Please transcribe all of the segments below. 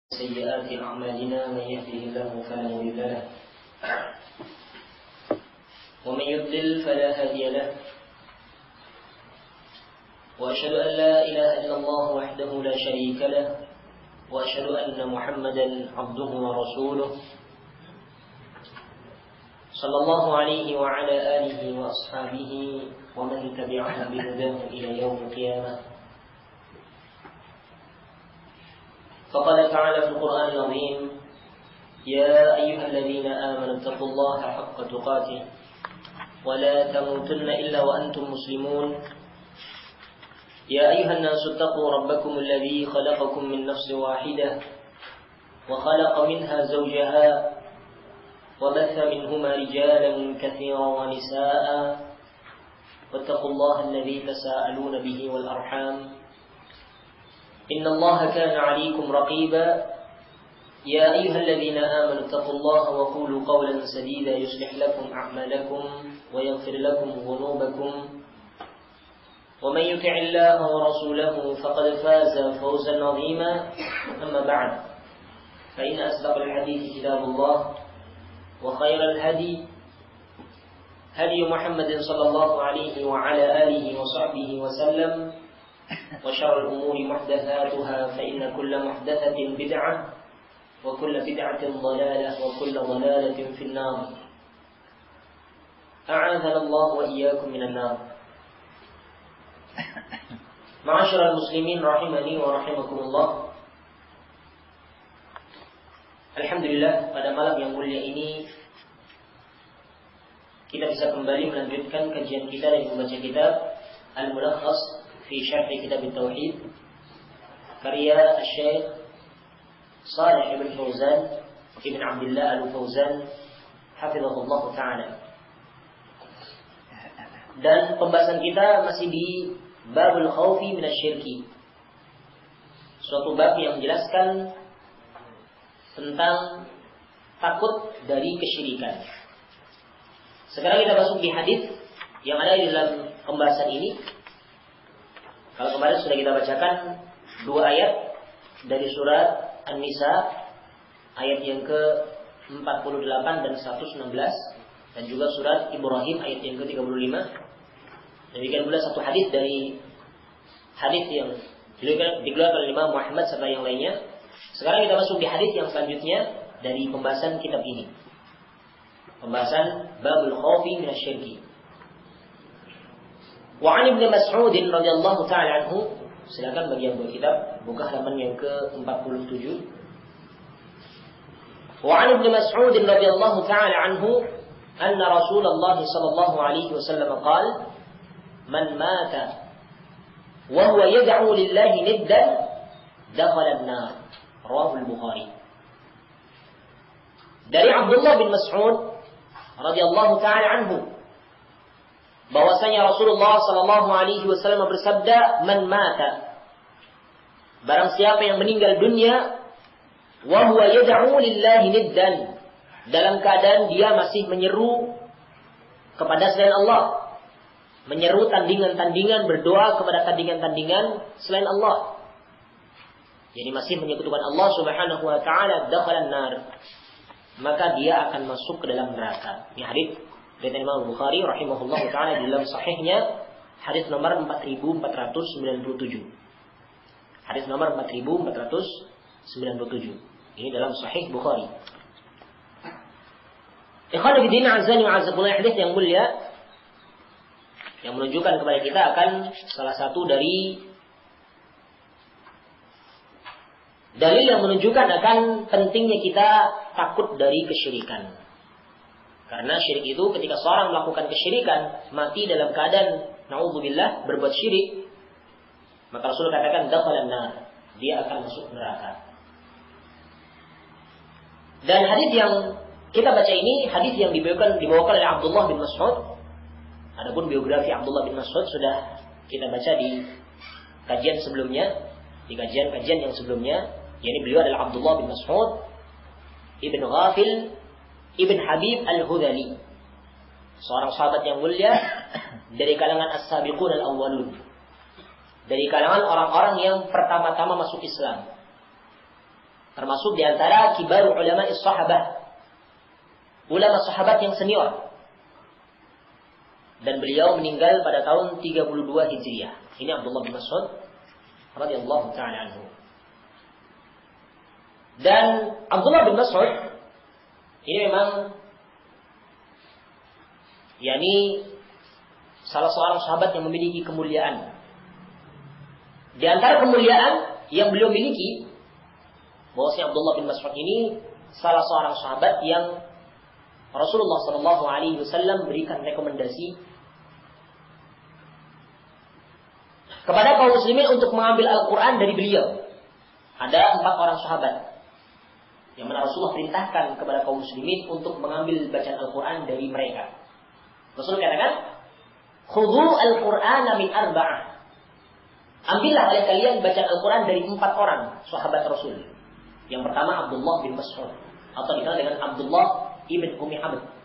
سيئات أعمالنا من يهده الله فلا مضل له ومن يضلل فلا هادي له وأشهد أن لا إله إلا الله وحده لا شريك له وأشهد أن محمدا عبده ورسوله صلى الله عليه وعلى آله وأصحابه ومن تبعهم بهداه إلى يوم القيامة. فقال تعالى في القرآن العظيم: يا أيها الذين آمنوا اتقوا الله حق تقاته ولا تموتن إلا وأنتم مسلمون. يا أيها الناس اتقوا ربكم الذي خلقكم من نفس واحدة وخلق منها زوجها وبث منهما رجالا كثيرا ونساء واتقوا الله الذي تساءلون به والأرحام إن الله كان عليكم رقيبا. يا أيها الذين آمنوا اتقوا الله وقولوا قولا سديدا يصلح لكم أعمالكم ويغفر لكم ذنوبكم ومن يطع الله ورسوله فقد فاز فوزا عظيما. أما بعد، فإن أصدق الحديث كتاب الله وخير الهدي هدي محمد صلى الله عليه وعلى آله وصحبه وسلم وشر الأمور محدثاتها فإن كل محدثة بدعة وكل بدعة ضلالة وكل ضلالة في النار. أعاذنا الله وإياكم من النار. Ma'asyiral muslimin rahimani wa rahimakumullah. Alhamdulillah, pada malam yang mulia ini kita bisa kembali melanjutkan kajian kita dari membaca kitab Al-Mulakhas fi Syarh Kitab At-Tauhid karya Syekh Shalih Ibn Fauzan Ibn Abdullah Al-Fauzan hafizahullah ta'ala. Dan pembahasan kita masih di Babul Khawfi Minasyirki, suatu bab yang menjelaskan tentang takut dari kesyirikan. Sekarang kita masuk di hadis yang ada di dalam pembahasan ini. Kalau kemarin sudah kita bacakan dua ayat dari surat An-Nisa, ayat yang ke-48 dan 116, dan juga surat Ibrahim ayat yang ke-35. Demikian pula satu hadis dari hadis yang dikeluarkan oleh Imam Muhammad serta yang lainnya. Sekarang kita masuk di hadis yang selanjutnya dari pembahasan kitab ini. Pembahasan Babul Khawfi Minasyirki. Wa 'an Ibnu Mas'ud radhiyallahu ta'ala anhu, silakan bagi yang buat kitab buka halaman yang ke-47. Wa 'an Ibnu Mas'ud radhiyallahu ta'ala anhu anna Rasulullah sallallahu alaihi wasallam qala: man mata wa huwa yad'u lillahi niddan dakhala an-nar. Rawahu al-Bukhari. Dari Abdullah bin Mas'ud radhiyallahu ta'ala anhu bahwasanya Rasulullah sallallahu alaihi wasallam bersabda, man mata, barang siapa yang meninggal dunia, wa huwa yad'u lillahi niddan, dalam keadaan dia masih menyeru kepada selain Allah, menyeru tandingan-tandingan, berdoa kepada tandingan-tandingan selain Allah, jadi masih menyekutukan Allah Subhanahu wa taala, dakhalan nar, maka dia akan masuk ke dalam neraka. Ini hadis dari Imam Bukhari rahimahullah ta'ala di dalam sahihnya, hadis nomor 4497. Hadis nomor 4497. Ini dalam sahih Bukhari. Ikhwan fillah azani wa azakumullah, hadis yang mulia yang menunjukkan kepada kita akan salah satu dari dalil yang menunjukkan akan pentingnya kita takut dari kesyirikan. Karena syirik itu ketika seorang melakukan kesyirikan, mati dalam keadaan naudzubillah berbuat syirik, maka Rasul katakan dakhalan nar, dia akan masuk neraka. Dan hadis yang kita baca ini hadis yang dibawakan oleh Abdullah bin Mas'ud. Adapun biografi Abdullah bin Mas'ud sudah kita baca di kajian sebelumnya, di kajian-kajian yang sebelumnya. Yani beliau adalah Abdullah bin Mas'ud Ibn Ghafil Ibn Habib Al-Hudhali, seorang sahabat yang mulia dari kalangan as-sabiqun al-awwalun, dari kalangan orang-orang yang pertama-tama masuk Islam. termasuk di antara kibar ulama sahabat, ulama sahabat yang senior. Dan beliau meninggal pada tahun 32 Hijriah. Ini Abdullah bin Mas'ud radhiyallahu taala anhu. Dan Abdullah bin Mas'ud ini memang salah seorang sahabat yang memiliki kemuliaan. Di antara kemuliaan yang beliau miliki, bahwasanya Abdullah bin Mas'ud ini salah seorang sahabat yang Rasulullah SAW berikan rekomendasi kepada kaum muslimin untuk mengambil Al-Quran dari beliau. Ada 4 orang sahabat yang mana Rasulullah perintahkan kepada kaum muslimin untuk mengambil bacaan Al-Quran dari mereka. Rasulullah katakan, "Khudhu Al-Qur'ana min 4." Ambillah oleh kalian bacaan Al-Quran dari 4 orang sahabat Rasul. Yang pertama Abdullah bin Mas'ud, atau dikenal dengan Abdullah ibn Ummi Abd.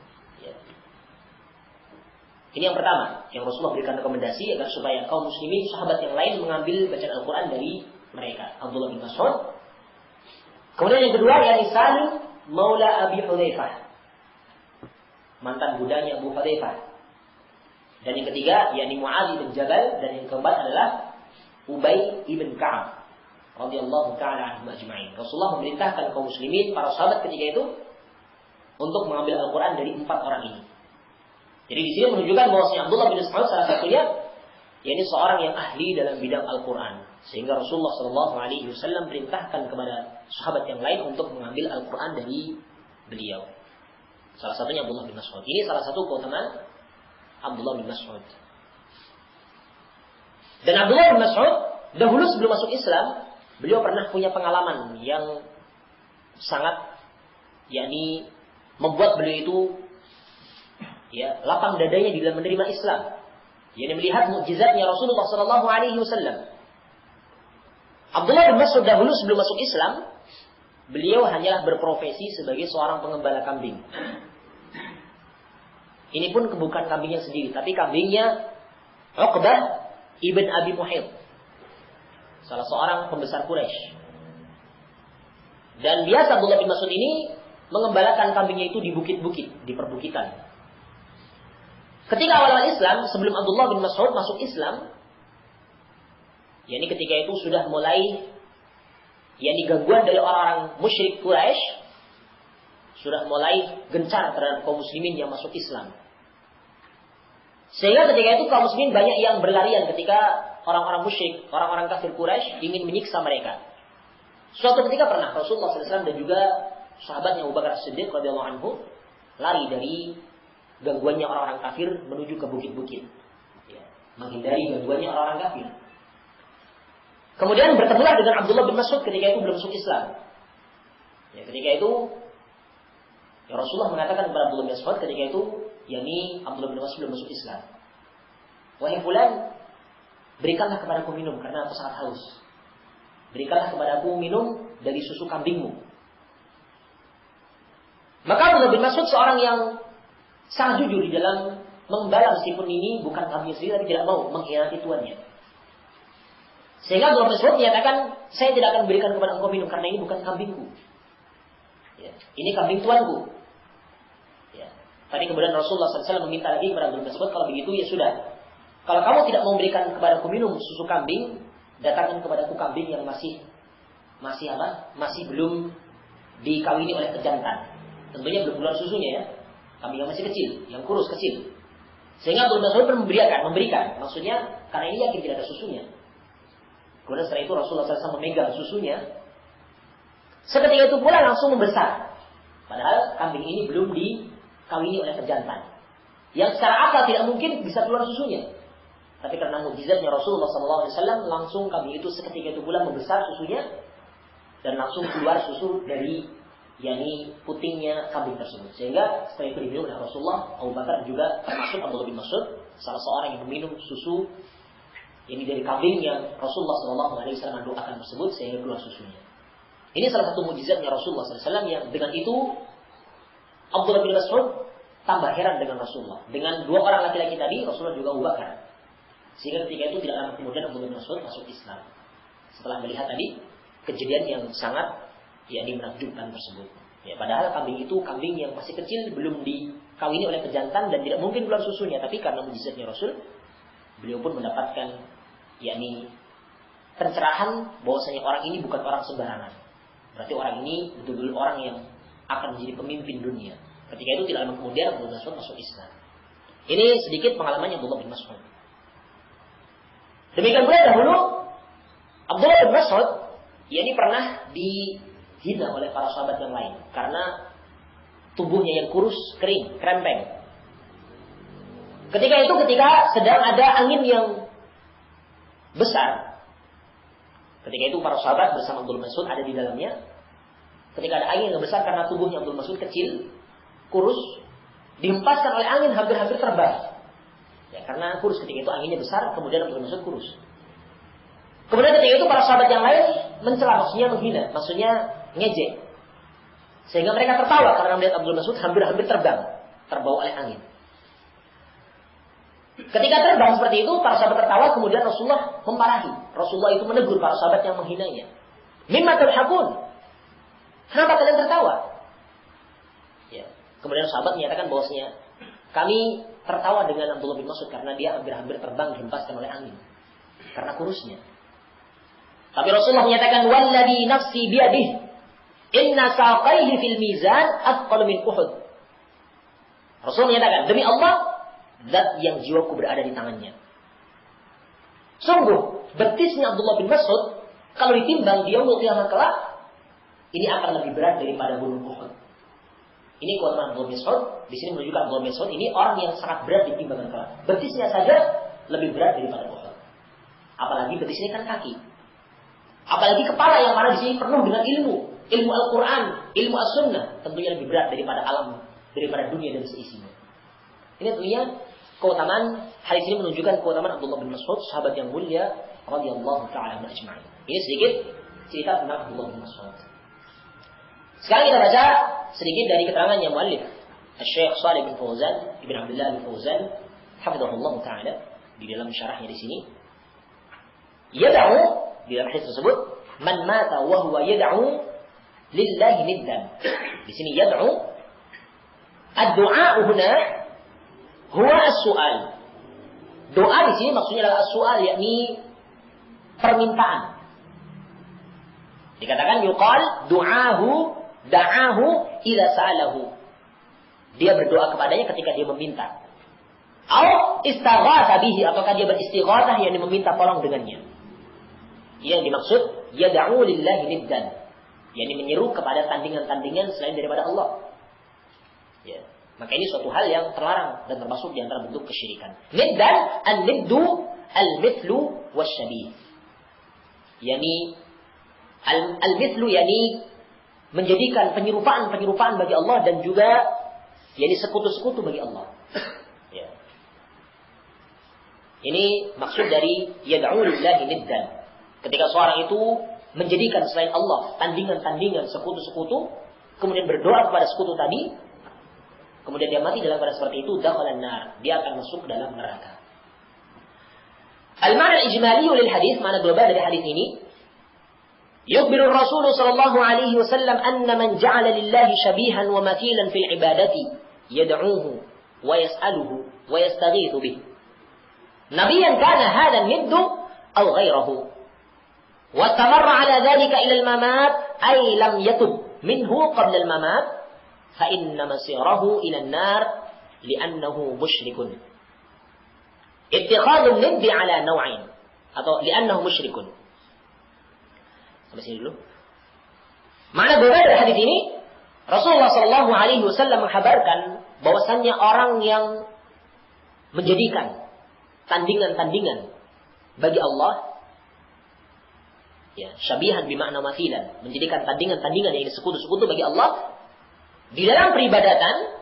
Ini yang pertama, yang Rasulullah berikan rekomendasi agar supaya kaum muslimin, sahabat yang lain mengambil bacaan Al-Quran dari mereka. Abdullah bin Mas'ud. Kemudian yang kedua, yakni Salim Maula Abi Hudzaifah, mantan budanya Abu Hudzaifah. Dan yang ketiga, yakni Mu'adz bin Jabal. Dan yang keempat adalah Ubay ibn Ka'ab radhiyallahu ta'ala anhum ajma'in. Rasulullah memerintahkan kaum muslimin, para sahabat ketika itu, untuk mengambil Al-Quran dari 4 orang ini. Jadi di sini menunjukkan bahwasanya Abdullah bin Mas'ud salah satunya, yakni seorang yang ahli dalam bidang Al-Quran, sehingga Rasulullah SAW perintahkan kepada sahabat yang lain untuk mengambil Al-Quran dari beliau. Salah satunya Abdullah bin Mas'ud. Ini salah satu keutamaan Abdullah bin Mas'ud. Dan Abdullah bin Mas'ud dahulu sebelum masuk Islam, beliau pernah punya pengalaman yang sangat, yakni membuat beliau itu lapang dadanya di dalam menerima Islam. Yakni melihat mukjizatnya Rasulullah SAW. Abdullah bin Mas'ud dahulu sebelum masuk Islam, beliau hanyalah berprofesi sebagai seorang pengembala kambing. Ini pun bukan kambingnya sendiri, tapi kambingnya Uqbah ibn Abi Muhayt, salah seorang pembesar Quraisy. Dan biasa Abdullah bin Mas'ud ini mengembalakan kambingnya itu di bukit-bukit, di perbukitan. Ketika awal-awal Islam, sebelum Abdullah bin Mas'ud masuk Islam, yakni ketika itu sudah mulai gangguan dari orang-orang musyrik Quraisy, sudah mulai gencar terhadap kaum muslimin yang masuk Islam. Sehingga ketika itu kaum muslimin banyak yang berlarian ketika orang-orang musyrik, orang-orang kafir Quraisy ingin menyiksa mereka. Suatu ketika pernah Rasulullah SAW dan juga sahabatnya Abu Bakar As-Siddiq radhiyallahu anhu lari dari gangguannya orang-orang kafir menuju ke bukit-bukit, menghindari gangguannya orang-orang kafir. Kemudian bertemulah dengan Abdullah bin Mas'ud ketika itu belum masuk Islam. Ketika itu Rasulullah mengatakan kepada Abdullah bin Mas'ud ketika itu, yakni Abdullah bin Mas'ud belum masuk Islam, "Wahai fulan, berikanlah kepadaku minum karena aku sangat haus. Berikanlah kepadaku minum dari susu kambingmu." Maka Abdullah bin Mas'ud seorang yang sangat jujur di dalam mengembala, meskipun ini bukan kambingnya sendiri, tapi tidak mau mengkhianati tuannya. Sehingga Abdullah bin Mas'ud menyatakan, "Saya tidak akan berikan kepada engkau minum karena ini bukan kambingku. Ini kambing tuanku." Tadi kemudian Rasulullah SAW meminta lagi kepada Abdullah bin Mas'ud, "Kalau begitu ya sudah. Kalau kamu tidak mau memberikan kepadaku minum susu kambing, datangkan kepadaku kambing yang masih belum dikawini oleh pejantan." Tentunya belum keluar susunya ya. Kambing yang masih kecil, yang kurus kecil. Sehingga Abdullah bin Mas'ud memberikan. Maksudnya karena ini yakin tidak ada susunya. Kemudian setelah itu Rasulullah SAW memegang susunya. Seketika itu pula langsung membesar. Padahal kambing ini belum dikawini oleh pejantan, yang secara akal tidak mungkin bisa keluar susunya. Tapi karena mukjizatnya Rasulullah SAW, langsung kambing itu seketika itu pula membesar susunya, dan langsung keluar susu dari putingnya kambing tersebut. Sehingga setelah itu diminum oleh Rasulullah, Abu Bakar juga termasuk Abdullah bin Mas'ud, salah seorang yang meminum susu ini dari kambing yang Rasulullah SAW doakan tersebut sehingga keluar susunya. Ini salah satu mukjizatnya Rasulullah SAW, yang dengan itu Abdullah bin Mas'ud tambah heran dengan Rasulullah. Dengan 2 orang laki-laki tadi, Rasulullah juga Abu Bakar. Sehingga ketika itu tidak lama kemudian Abdullah bin Mas'ud masuk Islam. Setelah melihat tadi kejadian yang sangat yakni menakjubkan tersebut. Ya, padahal kambing itu kambing yang masih kecil, belum dikawini oleh pejantan dan tidak mungkin keluar susunya, tapi karena mukjizatnya Rasul, beliau pun mendapatkan yakni pencerahan bahwasanya orang ini bukan orang sembarangan. Berarti orang ini betul-betul orang yang akan menjadi pemimpin dunia. Ketika itu tidak lama kemudian Abdullah bin Mas'ud masuk Islam. Ini sedikit pengalamannya Abdullah bin Mas'ud. Demikian pula dahulu Abdullah bin Mas'ud yakni pernah dihina oleh para sahabat yang lain karena tubuhnya yang kurus, kering, krempeng. Ketika sedang ada angin yang besar. Ketika itu para sahabat bersama Abdullah bin Mas'ud ada di dalamnya. Ketika ada angin yang besar karena tubuhnya Abdullah bin Mas'ud kecil, kurus, dihempaskan oleh angin hampir-hampir terbang. Ya, karena kurus ketika itu anginnya besar, kemudian Abdullah bin Mas'ud kurus. Kemudian ketika itu para sahabat yang lain mencela, maksudnya menghina, maksudnya ngejek. Sehingga mereka tertawa karena melihat Abdullah bin Mas'ud hampir-hampir terbang, terbawa oleh angin. Ketika terbang seperti itu, para sahabat tertawa, kemudian Rasulullah memarahi. Rasulullah itu menegur para sahabat yang menghinanya. Mimma tadhakun? Kenapa kalian tertawa? Ya. Kemudian sahabat menyatakan bahwasanya kami tertawa dengan Abdullah bin Mas'ud karena dia hampir-hampir terbang dihempaskan oleh angin karena kurusnya. Tapi Rasulullah menyatakan walladzi nafsi biyadihi inna saqaihi fil mizan athqal min Uhud. Rasul menyatakan demi Allah zat yang jiwaku berada di tangannya. Sungguh betisnya Abdullah bin Mas'ud kalau ditimbang di yaumul qiyamah kelak ini akan lebih berat daripada gunung Uhud. Ini keutamaan Abdullah bin Mas'ud. Di sini menunjukkan Abdullah bin Mas'ud ini orang yang sangat berat di timbangan kelak. Betisnya saja lebih berat daripada Uhud. Apalagi betis ini kan kaki. Apalagi kepala yang mana di sini penuh dengan ilmu Al-Quran, ilmu As-Sunnah, tentunya lebih berat daripada alam, daripada dunia dan seisinya. Ini tentunya keutamaan. Hadis ini menunjukkan keutamaan Abdullah bin Mas'ud, sahabat yang mulia, radhiyallahu taala anhu ajma'in. Ini sedikit cerita tentang Abdullah bin Mas'ud. Sekarang kita baca sedikit dari keterangannya muallif Syekh Shalih bin Fauzan Ibn Abdullah bin Fauzan hafizahullah taala di dalam syarahnya di sini. Yad'u di dalam hadis tersebut man mata wa huwa yad'u lillahi niddan. Di sini yad'u ad-du'a huna huwa as-su'al. Doa di sini maksudnya adalah as-su'al, yakni permintaan. Dikatakan yuqal du'ahu da'ahu ila sa'alahu. Dia berdoa kepadanya ketika dia meminta. Atau istaghatha bihi, ataukah dia beristighatsah yakni meminta tolong dengannya. Yang dimaksud yad'u lillahi niddan, yakni menyeru kepada tandingan-tandingan selain daripada Allah. Ya. Maka ini suatu hal yang terlarang dan termasuk di antara bentuk kesyirikan. Niddan an-niddu al-mithlu wasyabih. Yani al-mithlu yani menjadikan penyerupaan bagi Allah dan juga yakni sekutu-sekutu bagi Allah. Ya. Ini maksud dari yad'u lillahi niddan. Ketika seorang itu menjadikan selain Allah tandingan-tandingan, sekutu-sekutu, kemudian berdoa kepada sekutu tadi, kemudian dia mati dalam keadaan seperti itu, dakhalan nar, dia akan masuk dalam neraka. Al-ma'na al-ijmali lil hadis, makna global dari hadis ini, yukhbiru Rasul sallallahu alaihi wasallam anna man ja'ala lillahi shabihan wa mathilan fil ibadati yad'uhu wa yas'aluhu wa yastaghithu bih. Nabiyan kana hadha niddu aw ghayruhu. Wa tamarra ala dhalika ila al-mamat ay lam yatub minhu qabla al-mamat fa inna masirahu ila an-nar li'annahu musyrikun. Ittikhadhu an-nidd ala naw'ain atau li'annahu musyrikun. Sampai sini dulu. Makna global dari hadis ini, Rasulullah sallallahu alaihi wasallam menghabarkan bahwasannya orang yang menjadikan tandingan-tandingan bagi Allah, ya, syabihan bimakna mathilan, menjadikan tandingan-tandingan yang sekutu-sekutu bagi Allah di dalam peribadatan,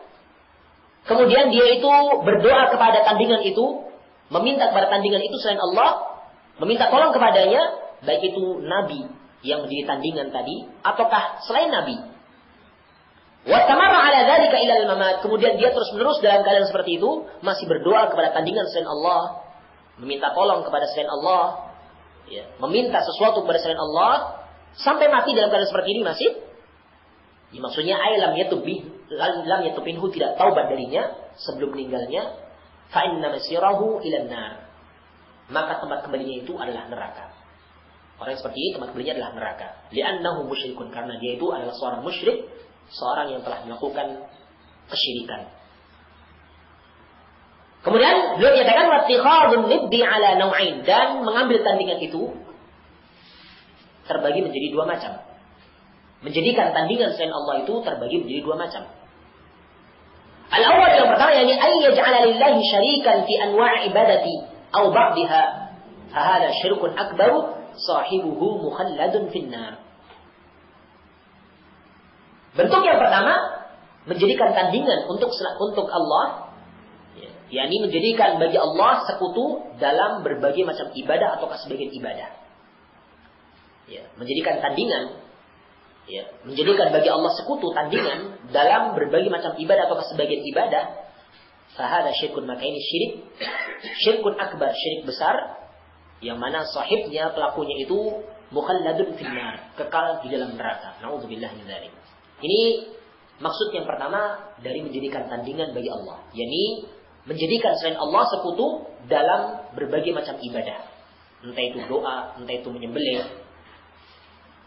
kemudian dia itu berdoa kepada tandingan itu, meminta kepada tandingan itu selain Allah, meminta tolong kepadanya, baik itu nabi yang menjadi tandingan tadi ataukah selain nabi. Wa tamarra ala dzalika ila al-mamat, kemudian dia terus-menerus dalam keadaan seperti itu masih berdoa kepada tandingan selain Allah, meminta tolong kepada selain Allah, ya, meminta sesuatu kepada selain Allah sampai mati dalam keadaan seperti ini Ya, maksudnya lam yatubinhu, tidak taubat darinya sebelum meninggalnya, fa inna masirahu ilan nar. Maka tempat kembalinya itu adalah neraka. Orang seperti ini tempat kembalinya adalah neraka. Li'annahu musyrikun, karena dia itu adalah seorang musyrik, seorang yang telah melakukan kesyirikan. Kemudian beliau menyatakan wattikhadun niddi ala naw'ain, dan mengambil tandingan itu terbagi menjadi dua macam. Menjadikan tandingan selain Allah itu terbagi menjadi dua macam. Al-awwal, yang pertama, yakni ay yaj'ala lillahi syarikan fi anwa' ibadati aw ba'daha, fa hadha syirkun akbar sahibuhu mukhalladun finnar. Bentuk yang pertama, menjadikan tandingan untuk Allah, yakni menjadikan bagi Allah sekutu dalam berbagai macam ibadah atau sebagian ibadah. Ya, menjadikan tandingan, ya, menjadikan bagi Allah sekutu tandingan dalam berbagai macam ibadah atau sebagian ibadah, fahada syirkun, maka ini syirkun akbar, syirik besar, yang mana sahibnya, pelakunya itu mukhalladun finnar, kekal di dalam neraka. Nauzubillah min dzalik. Ini maksud yang pertama dari menjadikan tandingan bagi Allah, yakni menjadikan selain Allah sekutu dalam berbagai macam ibadah. Entah itu doa, entah itu menyembelih,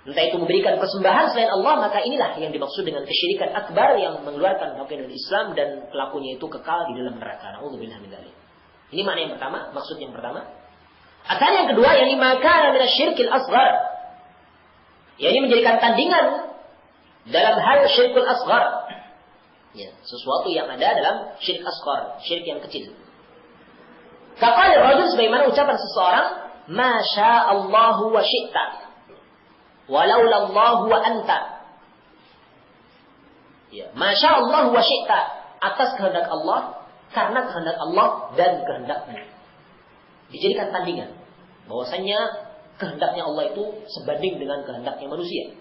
entah itu memberikan persembahan selain Allah, maka inilah yang dimaksud dengan kesyirikan akbar yang mengeluarkan dari Islam dan pelakunya itu kekal di dalam neraka. Nauzubillah min dzalik. Ini makna yang pertama, maksud yang pertama. Akan yang kedua, yakni maka minasyirkil asghar, yakni menjadikan tandingan dalam hal syirkul asghar. Ya, sesuatu yang ada dalam syirik asghar, syirik yang kecil. Kaqala rajul, sebagaimana ucapan seseorang, masya Allahu wa syi'ta, walaula Allahu wa anta. Ya, masya Allahu wa syi'ta, atas kehendak Allah, karena kehendak Allah dan kehendakmu. Dijadikan tandingan bahwasanya kehendaknya Allah itu sebanding dengan kehendaknya manusia.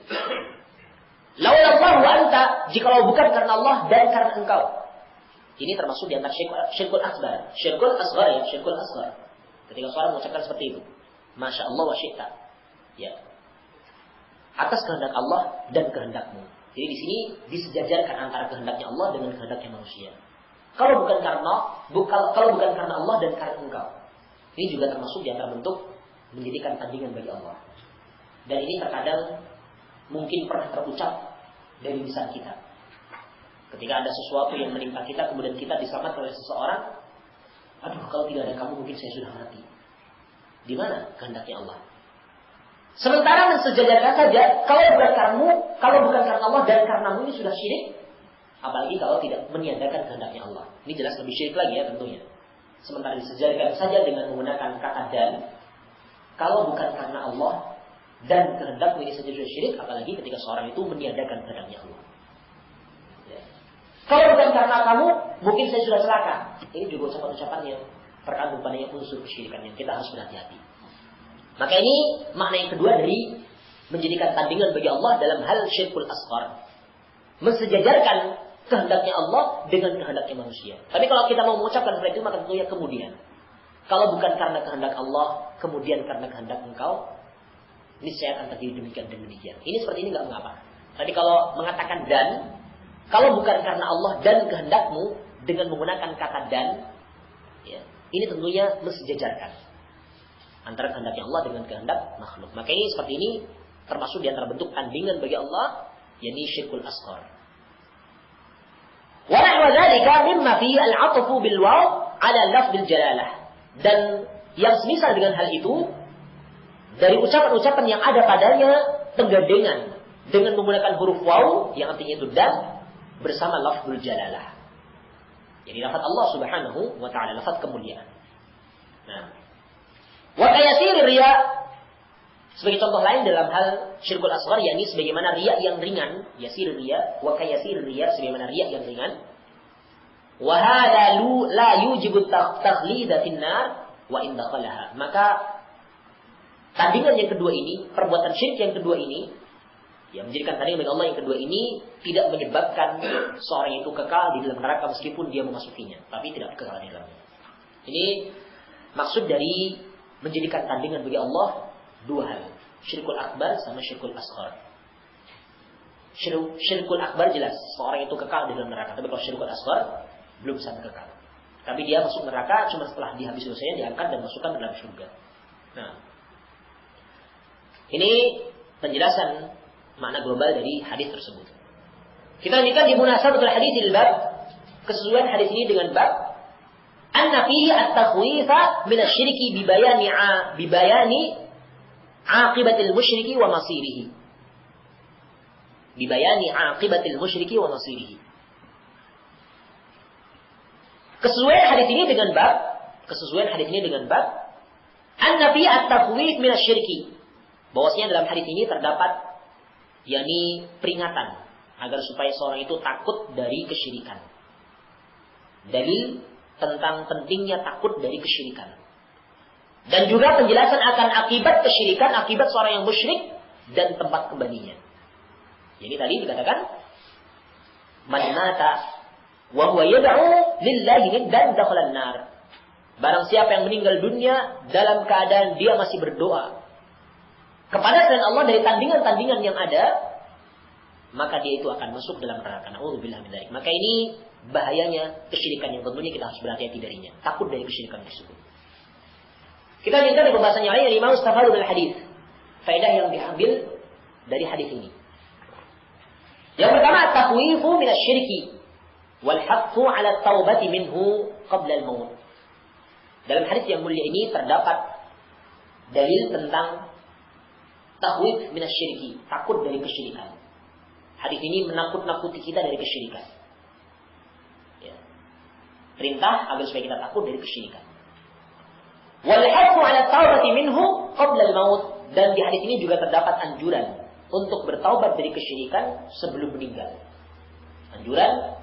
Laula Allah wa anta, jikalau bukan karena Allah dan karena engkau. Ini termasuk di antara syirkul asghar. Syirkul asghar, ya, syirkul asghar. Ketika seorang mengucapkan seperti itu, masya Allah wa syi'ta, ya, atas kehendak Allah dan kehendakmu. Jadi di sini disejajarkan antara kehendaknya Allah dengan kehendaknya manusia. Kalau bukan karena Allah dan karena engkau. Ini juga termasuk di antara bentuk menjadikan tandingan bagi Allah. Dan ini terkadang mungkin pernah terucap dari lisan kita. Ketika ada sesuatu yang menimpa kita, kemudian kita diselamatkan oleh seseorang, aduh, kalau tidak ada kamu mungkin saya sudah mati. Di mana kehendaknya Allah? Sementara mensejajarkan saja, kalau bukan karena Allah dan karenamu, ini sudah syirik. Apalagi kalau tidak meniadakan kehendaknya Allah. Ini jelas lebih syirik lagi ya tentunya. Sementara disejajarkan saja dengan menggunakan kata dan, kalau bukan karena Allah dan kehendakmu, ini saja sudah syirik, apalagi ketika seorang itu meniadakan kehendaknya Allah. Ya. Kalau bukan karena kamu, mungkin saya sudah celaka. Ini juga ucapan-ucapan yang terkandung padanya unsur kesyirikan yang kita harus berhati-hati. Maka ini makna yang kedua dari menjadikan tandingan bagi Allah dalam hal syirkul asghar. Mensejajarkan kehendaknya Allah dengan kehendaknya manusia. Tapi kalau kita mau mengucapkan seperti itu, maka tentunya kemudian. Kalau bukan karena kehendak Allah, kemudian karena kehendak engkau, niscaya akan terjadi demikian dan demikian. Ini seperti ini nggak mengapa. Tapi kalau mengatakan dan, kalau bukan karena Allah dan kehendakmu dengan menggunakan kata dan, ya, ini tentunya mensejajarkan antara kehendaknya Allah dengan kehendak makhluk. Maka ini seperti ini termasuk di antara bentuk tandingan bagi Allah, yakni syirkul asghar. Wa nahwa dzalika mimma fi al-'atfu bil waw 'ala lafzil jalalah. Dan yang semisal dengan hal itu dari ucapan-ucapan yang ada padanya penggandengan dengan menggunakan huruf waw yang artinya itu dan bersama lafzul jalalah. Jadi lafaz Allah Subhanahu wa taala, lafaz kemuliaan. Nah, wa kayasir riya, sebagai contoh lain dalam hal syirkul asghar, yakni sebagaimana riya yang ringan, yasir riya, wa kayasir riya, sebagaimana riya yang ringan. Wa hadha la yujibu takhlida finnar wa in dakhalaha. Maka tandingan yang kedua ini, perbuatan syirik yang kedua ini, yang menjadikan tandingan bagi Allah yang kedua ini tidak menyebabkan seorang itu kekal di dalam neraka meskipun dia memasukinya, tapi tidak kekal di dalamnya. Ini maksud dari menjadikan tandingan bagi Allah dua hal, syirkul akbar sama syirkul asghar. Syirkul akbar jelas, seorang itu kekal di dalam neraka. Tapi kalau syirkul asghar belum sampai kekal. Tapi dia masuk neraka cuma setelah dia habis dosanya diangkat dan masukkan ke dalam surga. Nah, ini penjelasan makna global dari hadis tersebut. Kita lanjutkan di munasabatul haditsil bab, kesesuaian hadis ini dengan bab anna fihi at-takhwifa min asy-syirki bi bayani aqibatil musyriki wa masirihi. Bi bayani aqibatil musyriki wa masirihi. Kesesuaian hadis ini dengan bab an-nabi at-takhwif min asy-syirki. Bahwasanya dalam hadis ini terdapat yakni peringatan agar supaya seorang itu takut dari kesyirikan. Dalil tentang pentingnya takut dari kesyirikan. Dan juga penjelasan akan akibat kesyirikan, akibat seorang yang musyrik dan tempat kembalinya. Jadi tadi dikatakan man mata wa huwa yad'u lillahi niddan dakhala an-nar. Barang siapa yang meninggal dunia dalam keadaan dia masih berdoa kepada selain Allah dari tandingan-tandingan yang ada, maka dia itu akan masuk dalam neraka. Na'udzubillah min dzalik. Maka ini bahayanya kesyirikan yang tentunya kita harus berhati-hati darinya. Takut dari kesyirikan tersebut. Kita lanjutkan di pembahasan yang lain, lima mustafadu dari hadis. Faedah yang diambil dari hadis ini. Yang pertama, takhwifu min asy-syirki wal haqqu 'ala at-taubati minhu qabla al-maut. Dalam hadis yang mulia ini terdapat dalil tentang takhwif min asy-syirki, takut dari kesyirikan. Hadis ini menakut-nakuti kita dari kesyirikan. Ya. Perintah agar supaya kita takut dari kesyirikan. Wal haqqu 'ala at-taubati minhu qabla al-maut, dan di hadis ini juga terdapat anjuran untuk bertaubat dari kesyirikan sebelum meninggal. Anjuran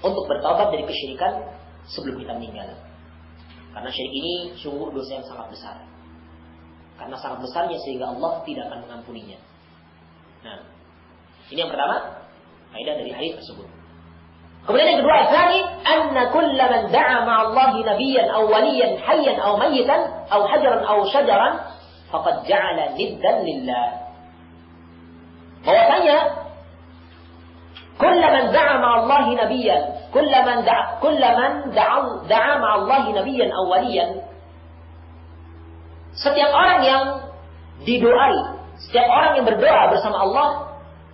untuk bertaubat dari kesyirikan sebelum kita meninggal. Karena syirik ini sungguh dosa yang sangat besar. Karena sangat besarnya sehingga Allah tidak akan mengampuninya. Nah, ini yang pertama, faedah dari hadis tersebut. Kemudian yang kedua, tsani anna kull man da'a ma'allahi nabiyyan aw waliyan hayyan aw mayyitan aw hajaran aw syajaran faqad ja'ala niddan lillah. Bahwasanya kull man da'a ma'allahi nabiyyan, kull man da'a ma'allahi nabiyyan aw waliyan, setiap orang yang didoai, setiap orang yang berdoa bersama Allah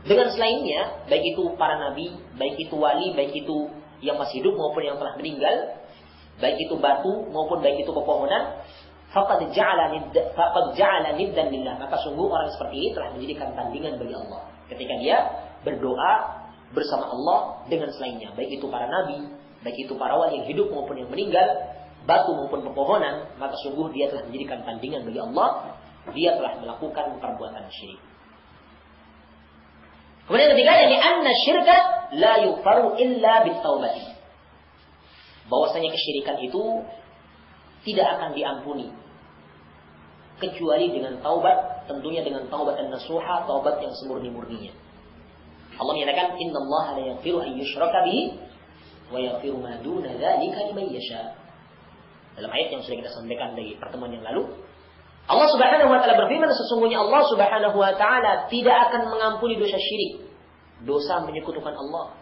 dengan selainnya, baik itu para nabi, baik itu wali, baik itu yang masih hidup maupun yang telah meninggal, baik itu batu maupun baik itu pepohonan, faqad ja'ala niddan lillah. Maka sungguh orang seperti ini telah menjadikan tandingan bagi Allah ketika dia berdoa bersama Allah dengan selainnya, baik itu para nabi, baik itu para wali yang hidup maupun yang meninggal, batu maupun pepohonan, maka sungguh dia telah menjadikan tandingan bagi Allah. Dia telah melakukan perbuatan syirik. Kemudian ketiga, yakni anna syirka la yughfaru illa bit-taubati. Bahwasanya kesyirikan itu tidak akan diampuni kecuali dengan taubat, tentunya dengan taubat an-nasuha, taubat yang semurni-murninya. Allah menyatakan innallaha la yaghfiru an yushraka bihi wa yaghfiru ma duna dzalika liman yasha. Dalam ayat yang sudah kita sampaikan dari pertemuan yang lalu, Allah Subhanahu wa taala berfirman, sesungguhnya Allah Subhanahu wa taala tidak akan mengampuni dosa syirik, dosa menyekutukan Allah.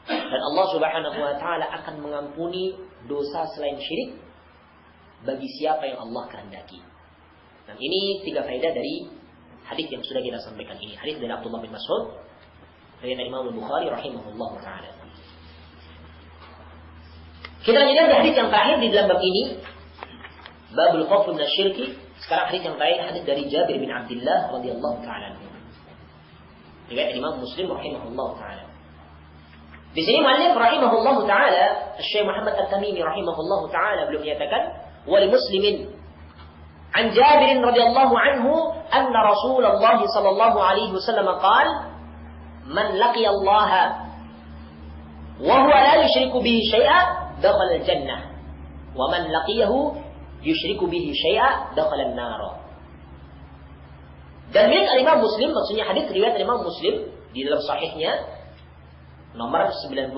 Dan Allah Subhanahu wa taala akan mengampuni dosa selain syirik bagi siapa yang Allah kehendaki. Dan ini tiga faedah dari hadis yang sudah kita sampaikan ini. Hadis dari Abdullah bin Mas'ud dari Imam Al-Bukhari rahimahullah taala. Kita lanjutkan di hadis yang terakhir di dalam bab ini, babul khauf min asy-syirki. Sekarang hadis yang terakhir, hadis dari Jabir bin Abdullah radhiyallahu taala anhu. Riwayat Imam Muslim rahimahullah taala. Di sini muallif rahimahullah taala, Syekh Muhammad At-Tamimi rahimahullah taala beliau menyatakan, "Wal muslimin an Jabir radhiyallahu anhu anna Rasulullah sallallahu alaihi wasallam qala, man laqiya Allah wa huwa la yushriku bihi syai'an dakhala al-jannah wa man laqiyahu yusyriku bihi syai'a dakhala an-nar." Dan milik Imam Muslim, maksudnya hadis riwayat Imam Muslim di dalam sahihnya nomor 93,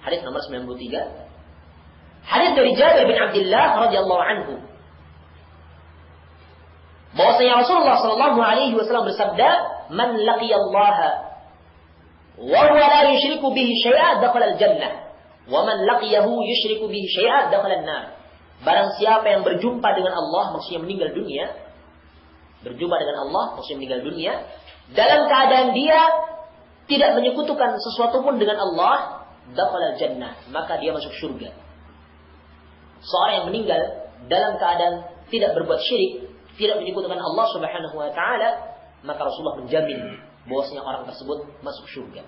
hadis nomor 93, hadis dari Jabir bin Abdullah radhiyallahu anhu, bahwasanya Rasulullah sallallahu alaihi wasallam bersabda, "Man laqiya Allah wa huwa la yusyriku bihi syai'an dakhala al-jannah wa man laqiyahu yusyriku bihi syai'an dakhala an-nar. Barang siapa yang berjumpa dengan Allah, maksudnya meninggal dunia, berjumpa dengan Allah, maksudnya meninggal dunia, dalam keadaan dia tidak menyekutukan sesuatu pun dengan Allah, dakhala al-jannah, maka dia masuk surga. Seorang yang meninggal dalam keadaan tidak berbuat syirik, tidak menyekutukan Allah Subhanahu wa taala, maka Rasulullah menjamin bahwasanya orang tersebut masuk surga.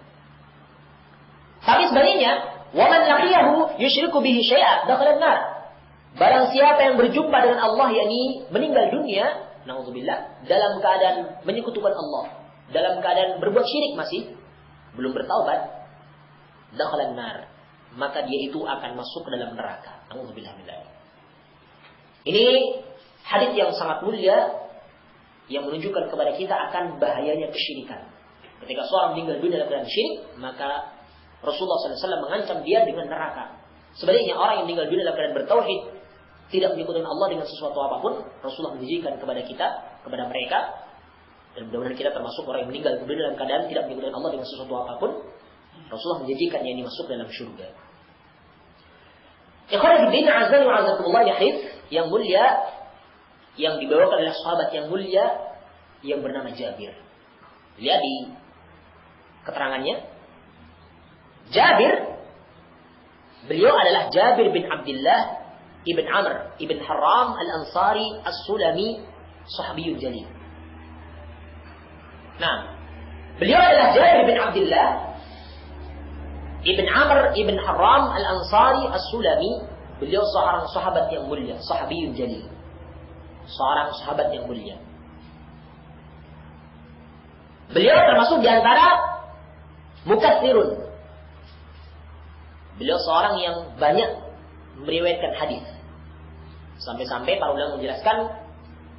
Tapi sebaliknya, wa man laqiyahu yusyriku bihi syai'an dakhala an-nar. Barang siapa yang berjumpa dengan Allah, yakni meninggal dunia, naudzubillah, dalam keadaan menyekutukan Allah, dalam keadaan berbuat syirik masih belum bertaubat, dakhala an-nar, maka dia itu akan masuk ke dalam neraka. Naudzubillah min dzalik. Ini hadis yang sangat mulia yang menunjukkan kepada kita akan bahayanya kesyirikan. Ketika seorang meninggal dunia dalam keadaan syirik, maka Rasulullah SAW mengancam dia dengan neraka. Sebaliknya orang yang meninggal dunia dalam keadaan bertauhid, tidak menyekutukan Allah dengan sesuatu apapun, Rasulullah menjanjikan kepada kita, kepada mereka, dan mudah-mudahan kita termasuk orang yang meninggal dunia dalam keadaan tidak menyekutukan Allah dengan sesuatu apapun, Rasulullah menjanjikan yang ini masuk dalam surga. Ikhwan fillah, azza wa jazakumullah, hadis yang mulia yang dibawakan oleh sahabat yang mulia yang bernama Jabir. Lihat di keterangannya. Jabir, beliau adalah Jabir bin Abdullah ibn Amr ibn Haram al-Ansari as-Sulami, sahabiyun jalil. Nah, beliau adalah Jabir bin Abdullah ibn Amr ibn Haram al-Ansari as-Sulami. Beliau seorang sahabat yang mulia, sahabiyun jalil, seorang sahabat yang mulia. Beliau termasuk di antara mukatsirun. Beliau seorang yang banyak meriwayatkan hadis. Sampai-sampai para ulama menjelaskan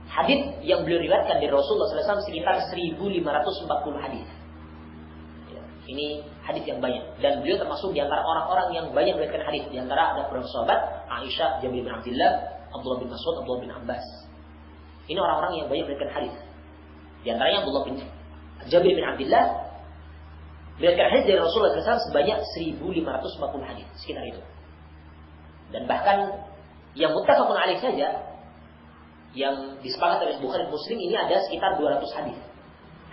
hadis yang beliau riwayatkan dari Rasulullah SAW sekitar 1540 hadis. Ya, ini hadis yang banyak. Dan beliau termasuk di antara orang-orang yang banyak meriwayatkan hadis. Di antara ada beberapa sahabat, Aisyah, Jabir bin Abdullah, Abdullah bin Mas'ud, Abdullah bin Abbas. Ini orang-orang yang banyak meriwayatkan hadis. Di antaranya Abdullah bin Jabir bin Abdullah meriwayatkan hadis dari Rasulullah SAW sebanyak 1540 hadis, sekitar itu. Dan bahkan yang muttafaqun alaih saja, yang disepakati oleh Bukhari dan Muslim, ini ada sekitar 200 hadis.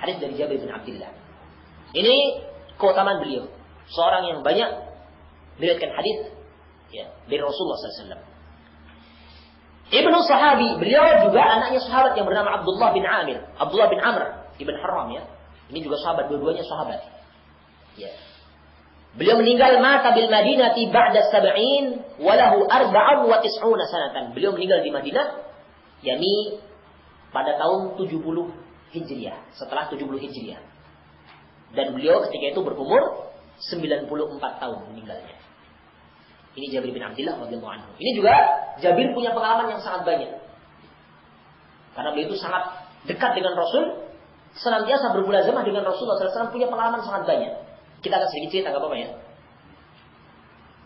Hadis dari Jabir bin Abdullah. Ini keutamaan beliau, seorang yang banyak meriwayatkan hadis ya, dari Rasulullah SAW. Ibnu sahabi, beliau juga anaknya sahabat yang bernama Abdullah bin Amir, Abdullah bin Amr ibn Haram ya. Ini juga sahabat, dua-duanya sahabat. Ya. Beliau meninggal mata bil Madinati ba'da 70 wa lahu 94 sanatan. Beliau meninggal di Madinah yakni pada tahun 70 Hijriah, setelah 70 Hijriah. Dan beliau ketika itu berumur 94 tahun meninggalnya. Ini Jabir bin Abdullah radhiyallahu anhu. Ini juga Jabir punya pengalaman yang sangat banyak. Karena beliau itu sangat dekat dengan Rasul, senantiasa bermulazamah dengan Rasulullah SAW, punya pengalaman sangat banyak. Kita akan sedikit cerita, enggak apa-apa ya.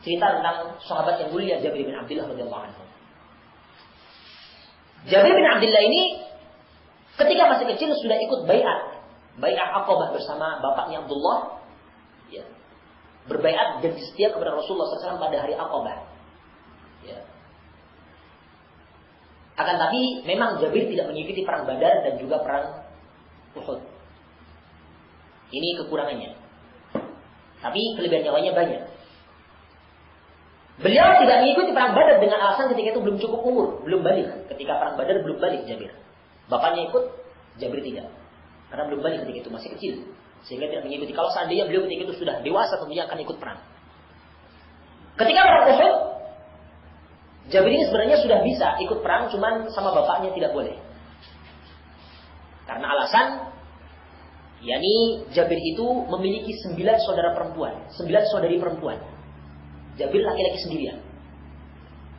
Cerita tentang sahabat yang mulia Jabir bin Abdullah radhiyallahu anhu. Jabir bin Abdullah ini ketika masih kecil sudah ikut bai'ah Aqabah bersama bapaknya Abdullah. Ya. Berbaiat dan setia kepada Rasulullah SAW pada hari Aqabah. Ya. Akan tapi memang Jabir tidak mengikuti perang Badar dan juga perang Uhud. Ini kekurangannya. Tapi kelebihan nyawanya banyak. Beliau tidak mengikuti perang Badar dengan alasan ketika itu belum cukup umur, belum balik. Ketika perang Badar belum balik Jabir. Bapaknya ikut, Jabir tidak. Karena belum balik ketika itu, masih kecil. Sehingga tidak mengikuti. Kalau seandainya beliau ketika itu sudah dewasa, tentunya akan ikut perang. Ketika perang Uhud, Jabir ini sebenarnya sudah bisa ikut perang, cuman sama bapaknya tidak boleh. Karena alasan, yakni Jabir itu memiliki 9 saudara perempuan, 9 saudari perempuan. Jabir laki-laki sendirian.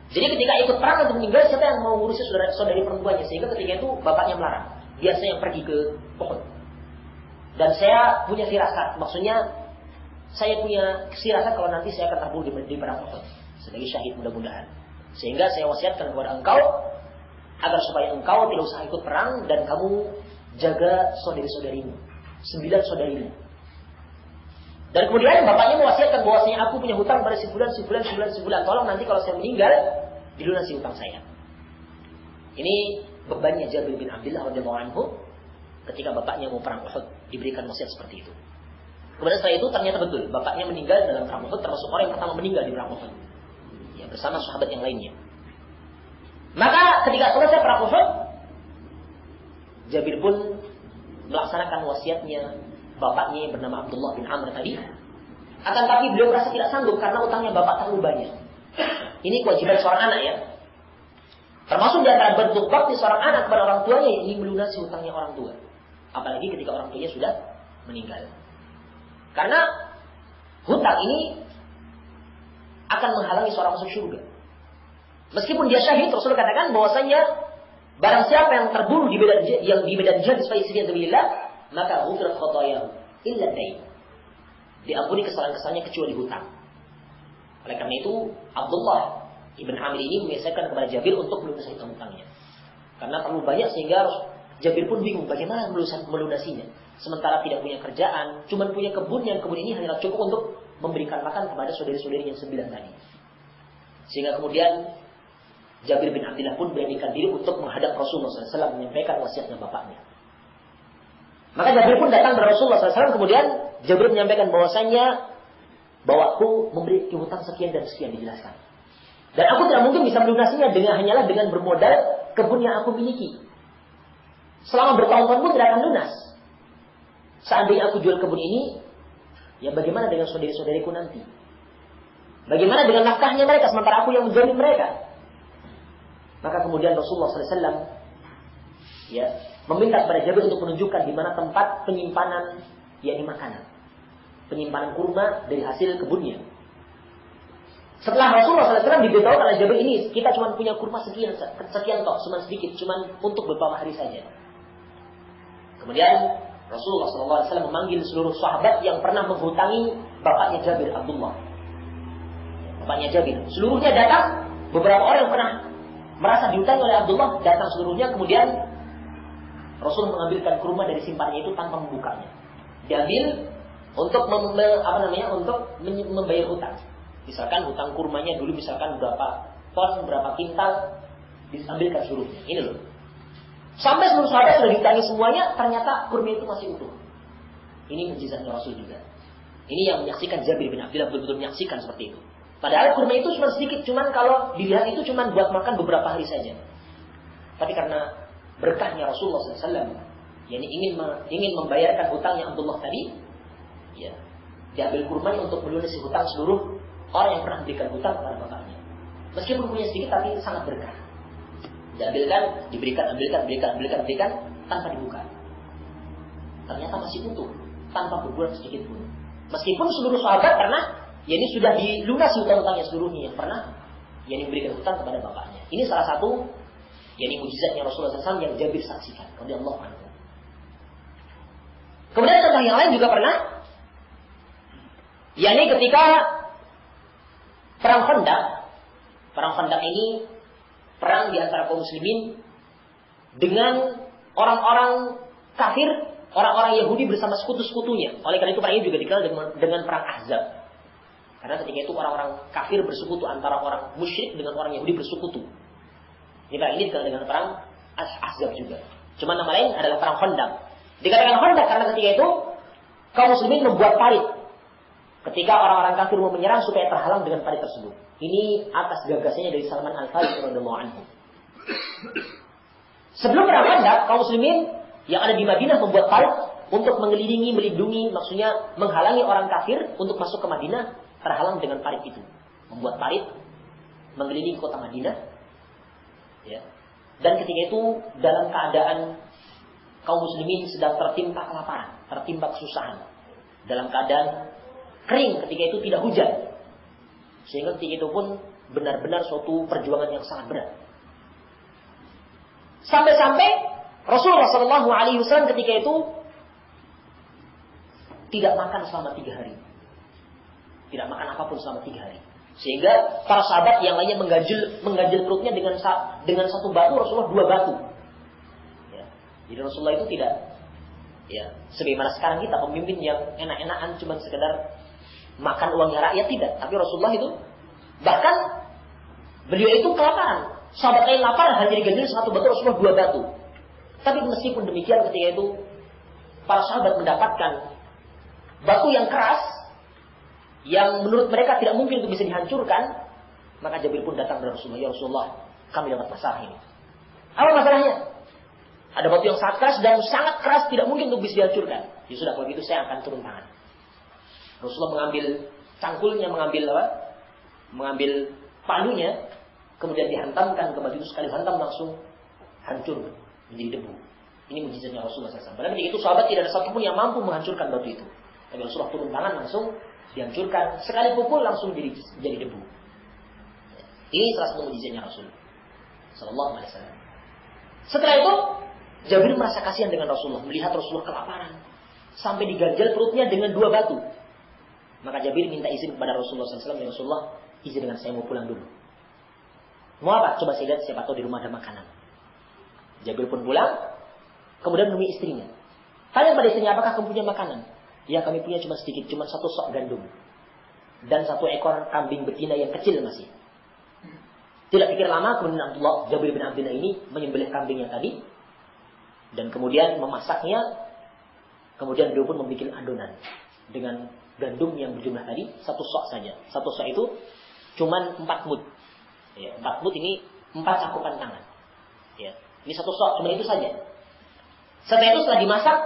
Jadi ketika ikut perang atau meninggal, siapa yang mau ngurusi saudari perempuannya? Sehingga ketika itu bapaknya melarang. Biasanya yang pergi ke Uhud. Dan saya punya firasat, maksudnya saya punya firasat kalau nanti saya akan terbunuh di perang Uhud sebagai syahid mudah-mudahan. Sehingga saya wasiatkan kepada engkau agar supaya engkau tidak usah ikut perang dan kamu jaga saudari-saudarimu, 9 saudarimu. Dan kemudian bapaknya mewasiatkan bahwasanya aku punya hutang pada sebulan. Tolong nanti kalau saya meninggal dilunasi hutang saya. Ini bebannya Jabir bin Abdullah radhiyallahu anhu ketika bapaknya mau perang Uhud, diberikan wasiat seperti itu. Kemudian setelah itu ternyata betul bapaknya meninggal dalam perang Uhud, termasuk orang yang pertama meninggal di perang Uhud. Ya, bersama sahabat yang lainnya. Maka ketika selesai perang Uhud, Jabir pun melaksanakan wasiatnya bapaknya yang bernama Abdullah bin Amr tadi. Akan tapi beliau merasa tidak sanggup karena utangnya bapak terlalu banyak. Ini kewajiban seorang anak ya. Termasuk di antara bentuk bakti seorang anak kepada orang tuanya, ini melunasi hutangnya orang tua. Apalagi ketika orang tuanya sudah meninggal. Karena hutang ini akan menghalangi seorang masuk surga. Meskipun dia syahid, Rasul katakan bahwasanya barang siapa yang terbunuh di medan jihad sebagai sabilillah, maka ghufrat khotoyahu illa dain. Diampuni kesalahan-kesalahannya kecuali hutang. Oleh karena itu, Abdullah Ibn Amir ini menyesalkan kepada Jabir untuk melunasi hutang-hutangnya. Karena terlalu banyak sehingga Jabir pun bingung bagaimana melunasinya. Sementara tidak punya kerjaan, cuma punya kebun yang kebun ini hanya cukup untuk memberikan makan kepada saudari-saudari yang 9 tadi. Sehingga kemudian Jabir bin Abdullah pun beranikan diri untuk menghadap Rasulullah SAW menyampaikan wasiatnya bapaknya. Maka Jabir pun datang kepada Rasulullah SAW, kemudian Jabir menyampaikan bahwasanya bahwa aku memiliki hutang sekian dan sekian, dijelaskan. Dan aku tidak mungkin bisa melunasinya hanyalah dengan bermodal kebun yang aku miliki. Selama bertahun-tahun pun tidak akan lunas. Seandainya aku jual kebun ini, ya bagaimana dengan saudari-saudariku nanti? Bagaimana dengan nafkahnya mereka sementara aku yang menjamin mereka? Maka kemudian Rasulullah SAW ya meminta kepada Jabir untuk menunjukkan di mana tempat penyimpanan yakni makanan, penyimpanan kurma dari hasil kebunnya. Setelah Rasulullah SAW diberitahu oleh Jabir, ini kita cuma punya kurma sekian toh, cuma sedikit, cuma untuk beberapa hari saja. Kemudian Rasulullah SAW memanggil seluruh sahabat yang pernah menghutangi bapaknya Jabir, Abdullah. Bapaknya Jabir, seluruhnya datang. Beberapa orang yang pernah merasa dihutangi oleh Abdullah datang seluruhnya. Kemudian Rasul mengambilkan kurma dari simpanannya itu tanpa membukanya. Diambil untuk untuk membayar hutang. Misalkan hutang kurmanya dulu misalkan berapa ton, berapa kintal, diambilkan seluruhnya. Ini loh. Sampai seluruh sahabat sudah dihutangi semuanya, ternyata kurma itu masih utuh. Ini mukjizatnya Rasul juga. Ini yang menyaksikan Jabir bin Abdullah betul-betul menyaksikan seperti itu. Padahal kurma itu cuma sedikit, cuman kalau dilihat itu cuma buat makan beberapa hari saja. Tapi karena berkahnya Rasulullah SAW, yang ingin membayarkan hutangnya Abdullah tadi, ya, diambil kurmanya untuk melunasi hutang seluruh orang yang pernah memberikan hutang kepada bapaknya. Meskipun punya sedikit, tapi sangat berkah. Diambilkan, diberikan, berikan, tanpa dibuka. Ternyata masih utuh, tanpa berkurang sedikit pun. Meskipun seluruh sahabat pernah, ya ini sudah dilunasi hutang-hutangnya seluruhnya yang pernah, yang diberikan hutang kepada bapaknya. Ini salah satu, yakni mukjizatnya Rasulullah SAW yang Jabir saksikan. Radhiyallahu anhu. Kemudian contoh yang lain juga pernah, yakni ketika perang Khandaq. Perang Khandaq ini perang di antara kaum muslimin dengan orang-orang kafir, orang-orang Yahudi bersama sekutu-sekutunya. Oleh karena itu perang ini juga dikenal dengan perang Ahzab. Karena ketika itu orang-orang kafir bersekutu antara orang musyrik dengan orang Yahudi bersekutu. Ini perang ini dikenal dengan perang Ahzab juga. Cuma nama lain adalah perang Khandaq. Dikatakan Khandaq karena ketika itu kaum muslimin membuat parit. Ketika orang-orang kafir mau menyerang supaya terhalang dengan parit tersebut. Ini atas gagasannya dari Salman Al-Farisi radhiyallahu anhu. Sebelum perang Khandaq, kaum muslimin yang ada di Madinah membuat parit untuk mengelilingi, melindungi, maksudnya menghalangi orang kafir untuk masuk ke Madinah, terhalang dengan parit itu. Membuat parit mengelilingi kota Madinah. Ya. Dan ketika itu dalam keadaan kaum muslimin sedang tertimpa kelaparan, tertimpa kesusahan. Dalam keadaan kering, ketika itu tidak hujan. Sehingga ketika itu pun benar-benar suatu perjuangan yang sangat berat. Sampai-sampai Rasulullah SAW ketika itu tidak makan selama 3 hari. Tidak makan apapun selama 3 hari. Sehingga para sahabat yang lainnya mengganjil perutnya dengan satu batu, Rasulullah 2 batu. Ya. Jadi Rasulullah itu tidak, ya, sebagaimana sekarang kita pemimpin yang enak-enakan cuma sekedar makan uangnya rakyat, tidak. Tapi Rasulullah itu bahkan beliau itu kelaparan. Sahabat lain lapar hanya diganjil 1 batu, Rasulullah 2 batu. Tapi meskipun demikian ketika itu para sahabat mendapatkan batu yang keras yang menurut mereka tidak mungkin untuk bisa dihancurkan, maka Jabir pun datang kepada Rasulullah, "Ya Rasulullah, kami dapat masalah ini." Apa masalahnya? Ada batu yang sangat keras dan sangat keras tidak mungkin untuk bisa dihancurkan. Ya sudah, kalau gitu saya akan turun tangan. Rasulullah mengambil cangkulnya, mengambil palunya, kemudian dihantamkan ke batu itu, sekali hantam langsung hancur menjadi debu. Ini mujizatnya Rasulullah SAW. Padahal ketika itu sahabat tidak ada satupun yang mampu menghancurkan batu itu. Tapi Rasulullah turun tangan langsung dihancurkan, sekali pukul langsung jadi debu. Ini salah satu mujizatnya Rasul Sallallahu Alaihi Wasallam. Setelah itu Jabir merasa kasihan dengan Rasulullah, melihat Rasulullah kelaparan sampai diganjal perutnya dengan 2 batu. Maka Jabir minta izin kepada Rasulullah SAW, "Ya Rasulullah, izin dengan saya mau pulang dulu." "Mau apa?" "Coba saya lihat, siapa tahu di rumah ada makanan." Jabir pun pulang, kemudian menemui istrinya. Tanya pada istrinya, "Apakah kamu punya makanan?" "Ya, kami punya cuma sedikit, cuma 1 sok gandum dan 1 ekor kambing betina yang kecil masih." Tidak pikir lama, kemudian Jabir bin Abdullah ini menyembelih kambingnya tadi dan kemudian memasaknya. Kemudian beliau pun membuat adonan dengan gandum yang berjumlah tadi 1 sok saja. 1 sok itu cuma 4 mud. Ya, 4 mud ini 4 cakupan tangan. Ya, ini 1 sok, cuma itu saja. Setelah itu, setelah dimasak,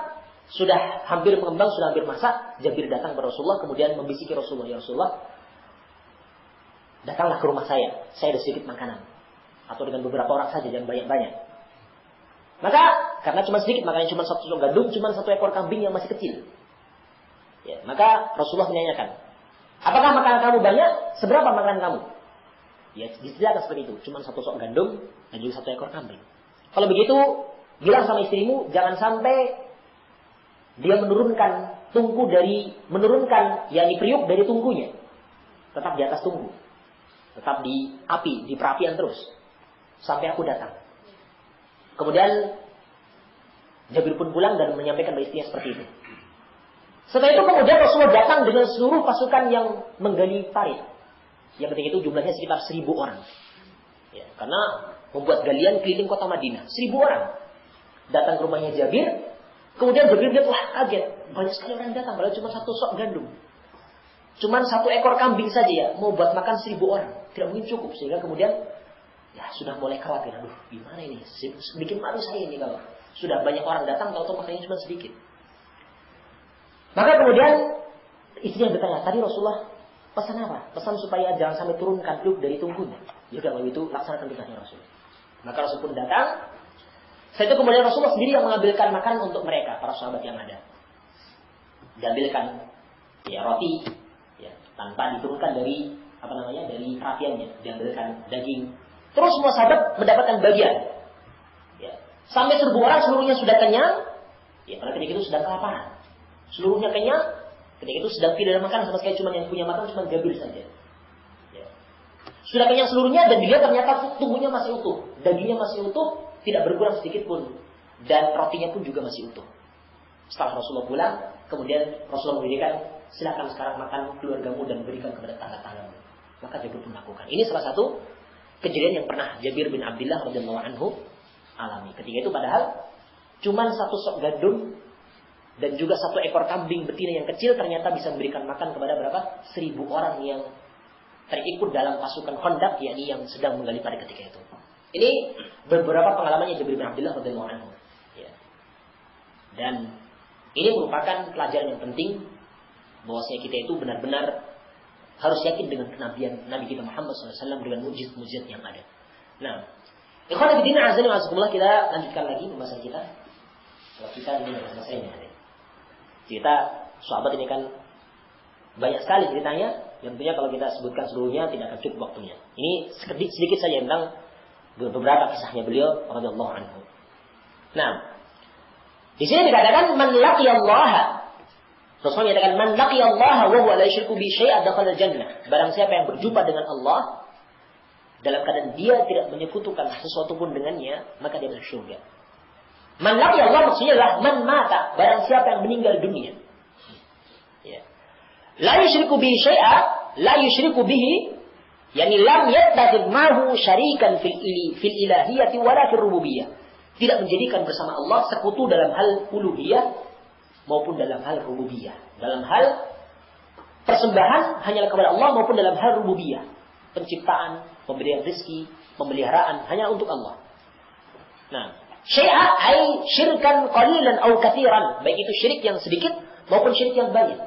sudah hampir mengembang, sudah hampir masak, Jabir datang ke Rasulullah, kemudian membisiki Rasulullah, "Ya Rasulullah, datanglah ke rumah saya ada sedikit makanan." Atau dengan beberapa orang saja, jangan banyak-banyak. Maka, karena cuma sedikit, makanya cuma 1 sok gandum, cuma 1 ekor kambing yang masih kecil. Ya, maka Rasulullah menanyakan, "Apakah makanan kamu banyak? Seberapa makanan kamu?" Ya, disediakan seperti itu, cuma 1 sok gandum dan juga 1 ekor kambing. "Kalau begitu, bilang sama istrimu, jangan sampai dia menurunkan yakni periuk dari tungkunya. Tetap di atas tungku. Tetap di api, di perapian terus. Sampai aku datang." Kemudian Jabir pun pulang dan menyampaikan kepada istrinya seperti itu. Setelah itu kemudian Rasulullah datang dengan seluruh pasukan yang menggali parit. Yang ketika itu jumlahnya sekitar 1000 orang. Ya, karena membuat galian keliling kota Madinah. 1000 orang. Datang ke rumahnya Jabir. Kemudian Jabir lihat, wah kaget. Banyak sekali orang yang datang. Padahal cuma 1 sok gandum. Cuma 1 ekor kambing saja ya. Mau buat makan 1000 orang. Tidak mungkin cukup. Sehingga kemudian ya sudah mulai khawatir. Aduh, gimana ini? Bikin malu saya ini kalau sudah banyak orang datang, tahu-tahu makannya cuma sedikit. Maka kemudian istrinya bertanya, "Tadi Rasulullah pesan apa? Pesan supaya jangan sampai turunkan periuk dari tungkunya." Ya kalau itu laksanakan perintahnya Rasul. Maka Rasul pun datang. Setelah itu kemudian Rasulullah sendiri yang mengambilkan makanan untuk mereka, para sahabat yang ada. Diambilkan ya roti, ya, tanpa diturunkan dari dari perapiannya. Diambilkan daging. Terus semua sahabat mendapatkan bagian. Ya. Sampai 1000 orang seluruhnya sudah kenyang. Ya, pada ketika itu sedang kelaparan. Seluruhnya kenyang. Ketika itu sedang tidak ada makan sama sekali, cuma yang punya makan cuma Jabir saja. Ya. Sudah kenyang seluruhnya dan dilihat ternyata tubuhnya masih utuh, dagingnya masih utuh, tidak berkurang sedikit pun, dan rotinya pun juga masih utuh. Setelah Rasulullah pulang, kemudian Rasulullah memberikan, "Silakan sekarang makan keluargamu dan berikan kepada tangga-tanggamu." Maka Jabir pun melakukan. Ini salah satu kejadian yang pernah Jabir bin Abdullah radhiyallahu anhu alami. Ketika itu padahal cuma 1 sok gandum dan juga 1 ekor kambing betina yang kecil ternyata bisa memberikan makan kepada berapa? 1000 orang yang terikut dalam pasukan Khandaq, yakni yang sedang menggali pada ketika itu. Ini beberapa pengalamannya Jabir bin Abdullah radhiyallahu anhu. Ya. Dan ini merupakan pelajaran yang penting bahwasanya kita itu benar-benar harus yakin dengan kenabian Nabi kita Muhammad SAW dengan mujizat-mujizat yang ada. Nah, ikhwan fillah azza wa jalla, kita lanjutkan lagi pembahasan kita. Kalau kita ini sudah selesainya. Cerita sahabat ini kan banyak sekali ceritanya. Yang tentunya kalau kita sebutkan seluruhnya tidak akan cukup waktunya. Ini sedikit saja tentang beberapa kisahnya beliau radhiyallahu anhu. Nah, di sini dikatakan man laqiyallaha. Rasulullah menyatakan man laqiyallaha wa huwa la yusyriku bi syai'an dakhala jannah. Barang siapa yang berjumpa dengan Allah dalam keadaan dia tidak menyekutukan sesuatu pun dengannya, maka dia masuk surga. Man laqiyallaha maksudnya adalah man mata, barang siapa yang meninggal dunia. Ya. La yusyriku bihi syai'a, la yusyriku bihi, yani lam yattakhidh ma'hu syarikan fil ilahiyyati wala fil rububiyyah. Tidak menjadikan bersama Allah sekutu dalam hal uluhiyah maupun dalam hal rububiyah. Dalam hal persembahan hanyalah kepada Allah maupun dalam hal rububiyah. Penciptaan, pemberian rezeki, pemeliharaan hanya untuk Allah. Nah, syai'a ay syirkan qalilan aw katsiran, baik itu syirik yang sedikit maupun syirik yang banyak.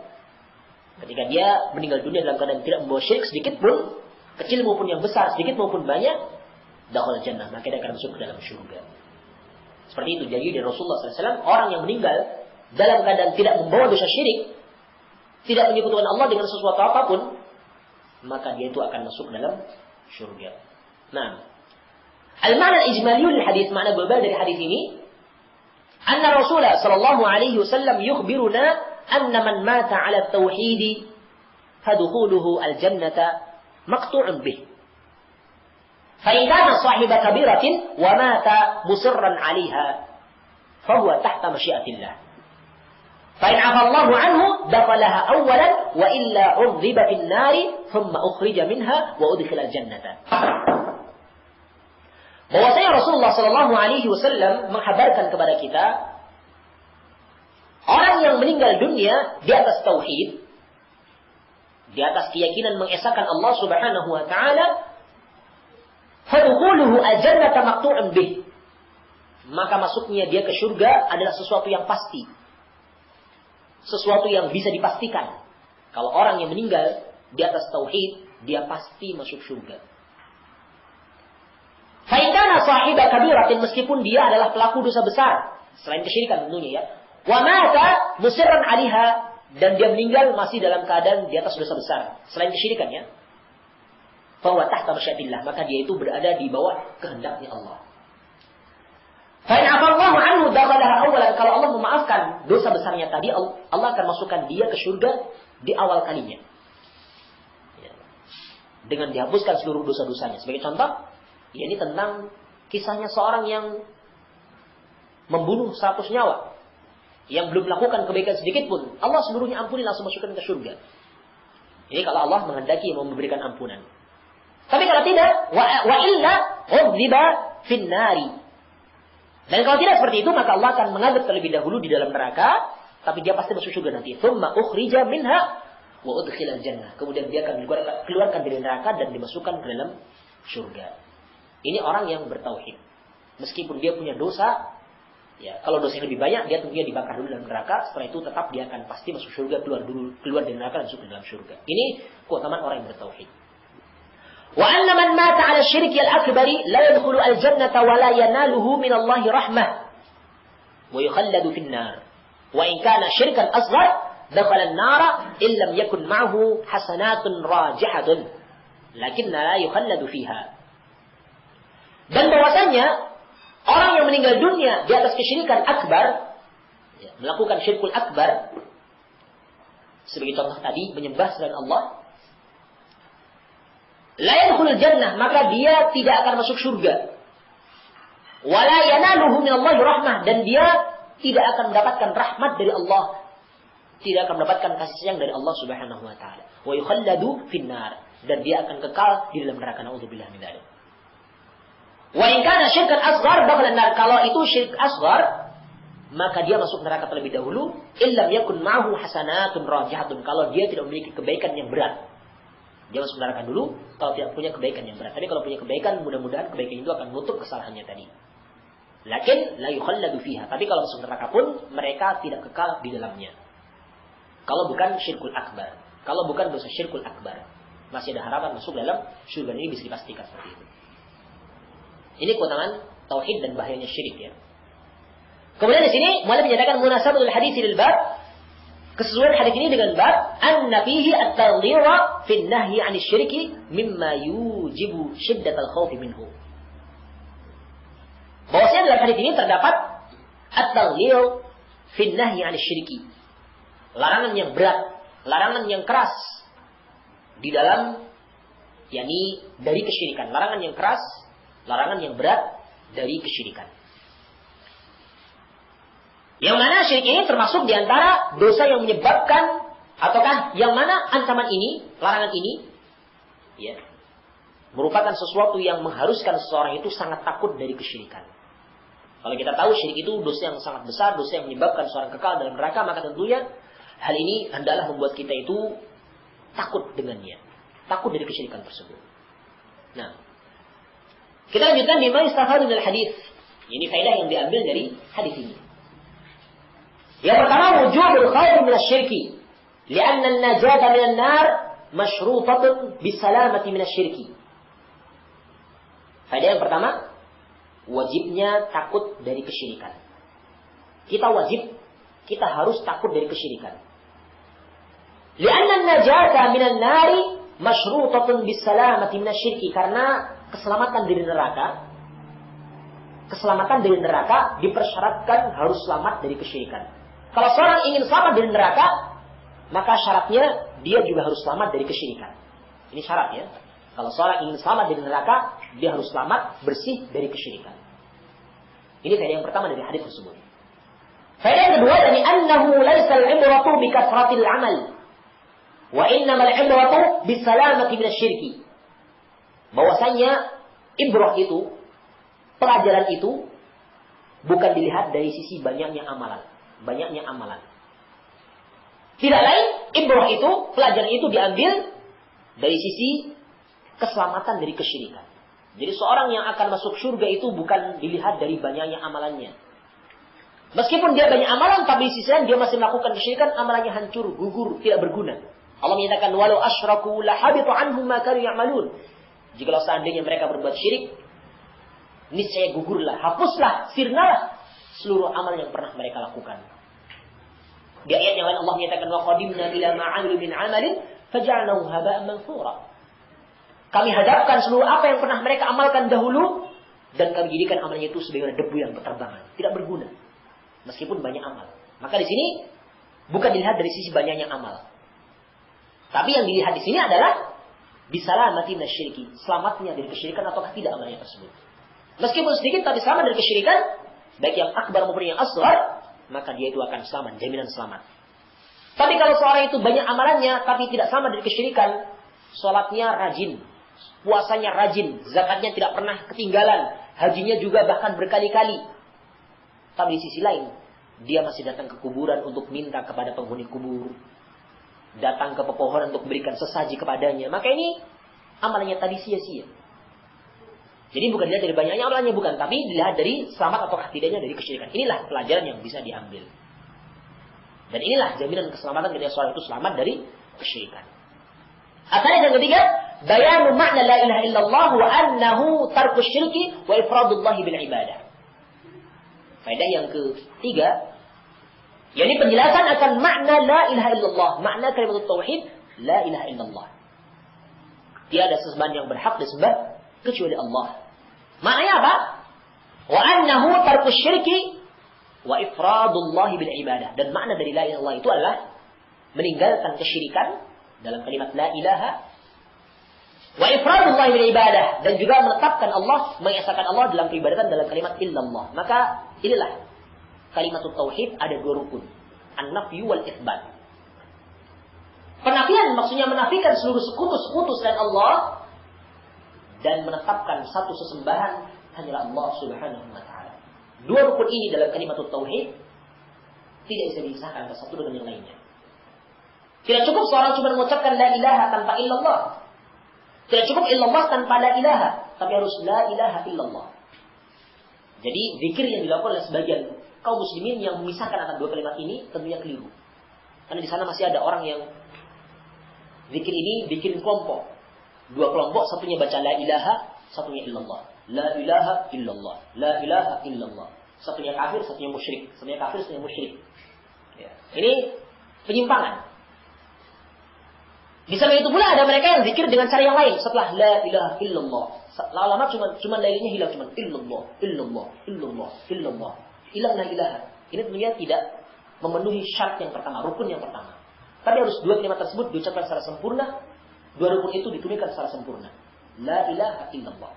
Ketika dia meninggal dunia dalam keadaan tidak membawa syirik sedikit pun, kecil maupun yang besar, sedikit maupun banyak, dakhal jannah, maka dia akan masuk ke dalam surga. Seperti itu. Jadi dari Rasulullah SAW, orang yang meninggal dalam keadaan tidak membawa dosa syirik, tidak menyekutukan Allah dengan sesuatu apapun, maka dia itu akan masuk dalam surga. Nah, al-ma'na al-ijmaliyul hadis, makna global dari hadis ini, anna Rasulullah sallallahu alaihi wasallam yukhbiruna anna man mata 'ala at-tauhid fadkhuluhu al-jannata maqtu'un bih. Fa in kana sahiba kabiratin wa mata musirran 'alaiha fa huwa tahta masyiatillah. فإن عفى الله عنه دخلها أولا وإلا عذب في النار ثم أخرج منها وأدخل الجنة. Bahwasanya Rasulullah Shallallahu Alaihi Wasallam menghabarkan kepada kita, orang yang meninggal dunia di atas tauhid, di atas keyakinan mengesahkan Allah Subhanahu Wa Taala, fadkhuluhu al-jannata maqtu'un bih, maka masuknya dia ke surga adalah sesuatu yang pasti. Sesuatu yang bisa dipastikan. Kalau orang yang meninggal di atas tauhid, dia pasti masuk surga. Fa in kana sahiba kabiratin, meskipun dia adalah pelaku dosa besar, selain kesyirikan tentunya ya. Wa mata musirran 'alaiha, dan dia meninggal masih dalam keadaan di atas dosa besar, selain kesyirikan ya. Fa huwa tahta masyiatillah, maka dia itu berada di bawah kehendaknya Allah. Fa in 'afa Allahu 'anhu dakhalaha awwalan, kalau Allah memaafkan dosa besarnya tadi, Allah akan masukkan dia ke surga di awal kalinya. Ya. Dengan dihapuskan seluruh dosa-dosanya. Sebagai contoh, ya ini tentang kisahnya seorang yang membunuh 100 nyawa, yang belum melakukan kebaikan sedikit pun, Allah seluruhnya ampuni, langsung masukkan ke surga. Ini kalau Allah menghendaki memberikan ampunan. Tapi kalau tidak, wa illa udziba fin nari. Dan kalau tidak seperti itu, maka Allah akan mengadab terlebih dahulu di dalam neraka, tapi dia pasti masuk surga nanti. Tsumma ukhrija minha wa udkhilal jannah. Kemudian dia akan dikeluarkan dari neraka dan dimasukkan ke dalam surga. Ini orang yang bertauhid. Meskipun dia punya dosa, ya, kalau dosanya lebih banyak, dia tentunya dibakar dulu dalam neraka, setelah itu tetap dia akan pasti masuk surga, keluar dari neraka dan masuk ke dalam surga. Ini keutamaan orang yang bertauhid. Wa anna man mata 'ala syirki al-akbari la yadkhulu al-jannata wa la yanaluhu min Allah rahmah wa yukhalladu fin nar. Wa in kana syirkan asghar dakhala an-nara illam yakun ma'hu hasanatun rajihatun lakinna la yukhalladu fiha. Dan bahwasanya orang yang meninggal dunia di atas kesyirikan akbar, ya, melakukan syirkul akbar, sebagai contoh tadi menyembah selain Allah, la yadkhulul jannah, maka dia tidak akan masuk surga. Wala yanaluhu minallahi rahmah, dan dia tidak akan mendapatkan rahmat dari Allah, tidak akan mendapatkan kasih sayang dari Allah Subhanahu wa taala. Wa yukhalladu finnar, dan dia akan kekal di dalam neraka. Nauzubillah min dzalik. Wa in kana syirkan asghar dakhala an-nar, kalau itu syirik asghar, maka dia masuk neraka terlebih dahulu. Illam yakun ma'hu hasanatun rajihatun, kalau dia tidak memiliki kebaikan yang berat. Dia masuk neraka dulu kalau tidak punya kebaikan yang berat. Tapi kalau punya kebaikan, mudah-mudahan kebaikan itu akan menutup kesalahannya tadi. Lakin la yukhalladu fiha, tapi kalau masuk neraka pun mereka tidak kekal di dalamnya. Kalau bukan syirkul akbar, kalau bukan dosa syirkul akbar, masih ada harapan masuk dalam surga. Ini bisa dipastikan seperti itu. Ini keutamaan tauhid dan bahayanya syirik ya. Kemudian di sini mulai menyatakan munasabatul hadits lil bab, kesesuaian hadis ini dengan bab anna fihi at-taghyira fi an-nahyi 'ani syirki mimma yujibu shiddatal khawfi minhu. Bahwasanya dalam hadis ini terdapat at-taghyir fi an-nahyi 'ani syirki. Larangan yang berat, larangan yang keras di dalam yakni dari kesyirikan, larangan yang keras, larangan yang berat dari kesyirikan. Yang mana syirik ini termasuk diantara dosa yang menyebabkan Ataukah yang mana ancaman ini, larangan ini, ya, merupakan sesuatu yang mengharuskan seseorang itu sangat takut dari kesyirikan. Kalau kita tahu syirik itu dosa yang sangat besar, dosa yang menyebabkan seorang kekal dalam neraka, maka tentunya hal ini hendaklah membuat kita itu takut dengannya, takut dari kesyirikan tersebut. Nah, kita lanjutkan bima yustafadu minal hadis. Ini faedah yang diambil dari hadis ini. Yang pertama, wujubul khair minasyirki, li'anna an-najata minan nar masyrutatun bisalamati minasyirki. Faedah yang pertama, wajibnya takut dari kesyirikan. Kita harus takut dari kesyirikan. Li'anna an-najata minan nari masyrutatun bisalamati minasyirki, karena keselamatan dari neraka dipersyaratkan harus selamat dari kesyirikan. Kalau seorang ingin selamat dari neraka, maka syaratnya dia juga harus selamat dari kesyirikan. Ini syarat ya. Kalau seorang ingin selamat dari neraka, dia harus selamat bersih dari kesyirikan. Ini faedah yang pertama dari hadis tersebut. Faedah yang kedua dari annahu laisa al-ibratu bi kasratil amal, wa innamal ibratu bi salamati minasyirki. Bahwasanya ibrah itu, pelajaran itu bukan dilihat dari sisi banyaknya amalan. Tidak lain, ibrah itu, pelajaran itu diambil dari sisi keselamatan dari kesyirikan. Jadi seorang yang akan masuk surga itu bukan dilihat dari banyaknya amalannya. Meskipun dia banyak amalan, tapi di sisi lain dia masih melakukan kesyirikan, amalannya hancur, gugur, tidak berguna. Allah menyatakan, walau asyraku lahabitu anhum ma kanu ya'malun. Jikalau seandainya mereka berbuat syirik, niscaya gugurlah, hapuslah, sirnalah seluruh amal yang pernah mereka lakukan. Di ayat yang lain Allah menyatakan, wa qadimna ila ma 'amilu min 'amalin faj'alnahu haba'an manthura. Kami hadapkan seluruh apa yang pernah mereka amalkan dahulu, dan kami jadikan amalnya itu sebagai debu yang berterbangan, tidak berguna meskipun banyak amal. Maka di sini bukan dilihat dari sisi banyaknya amal, tapi yang dilihat di sini adalah bisalamati minasyirki, selamatnya dari kesyirikan ataukah tidak amalnya tersebut. Meskipun sedikit tapi selamat dari kesyirikan, baik yang akbar maupun yang asghar, maka dia itu akan selamat, jaminan selamat. Tapi kalau seorang itu banyak amalannya tapi tidak selamat dari kesyirikan, salatnya rajin, puasanya rajin, zakatnya tidak pernah ketinggalan, hajinya juga bahkan berkali-kali, tapi di sisi lain dia masih datang ke kuburan untuk minta kepada penghuni kubur, datang ke pepohonan untuk berikan sesaji kepadanya, maka ini amalannya tadi sia-sia. Jadi bukan dilihat dari banyaknya amalannya, bukan, tapi dilihat dari selamat atau tidaknya dari kesyirikan. Inilah pelajaran yang bisa diambil. Dan inilah jaminan keselamatan ketika seorang itu selamat dari kesyirikan. Asalnya yang ketiga, bayanu makna la ilaha illallah wa annahu tarku syirki wa ifradullahi bil ibadah. Faedah yang ketiga, yakni penjelasan akan makna la ilaha illallah, makna kalimat tauhid la ilaha illallah. Tiada sesembahan yang berhak disembah kecuali Allah. Maknanya apa? Wa annahu tarku syirki wa ifradullahi bil ibadah. Dan makna dari la ilaha illallah itu adalah meninggalkan kesyirikan dalam kalimat la ilaha, wa ifradullahi bil ibadah, dan juga menetapkan Allah, mengesahkan Allah dalam peribadatan dalam kalimat illallah. Maka inilah kalimat tauhid ada dua rukun, an-nafyu wal itsbat. Penafian maksudnya menafikan seluruh sekutu-sekutu selain Allah, dan menetapkan satu sesembahan hanyalah Allah Subhanahu wa taala. Dua rukun ini dalam kalimat tauhid tidak bisa dipisahkan antara satu dengan yang lainnya. Tidak cukup seorang cuma mengucapkan la ilaha tanpa illallah. Tidak cukup illallah tanpa la ilaha, tapi harus la ilaha illallah. Jadi zikir yang dilakukan oleh sebagian kaum muslimin yang memisahkan antara dua kalimat ini tentunya keliru. Karena di sana masih ada orang yang zikir ini bikin kelompok. Dua kelompok, satunya baca la ilaha, satunya illallah. La ilaha illallah, la ilaha illallah. Satunya kafir, satunya musyrik. Satunya kafir, satunya musyrik. Ya. Ini penyimpangan. Di samping itu pula ada mereka yang zikir dengan cara yang lain setelah la ilaha illallah. Lama-lama cuma la ilahnya hilang, cuma illallah, illallah, illallah, illallah. Hilang la ilaha. Ini tentunya tidak memenuhi syarat yang pertama, rukun yang pertama. Tapi harus dua kalimat tersebut diucapkan secara sempurna. Dua rukun itu ditunaikan secara sempurna. La ilaha illallah.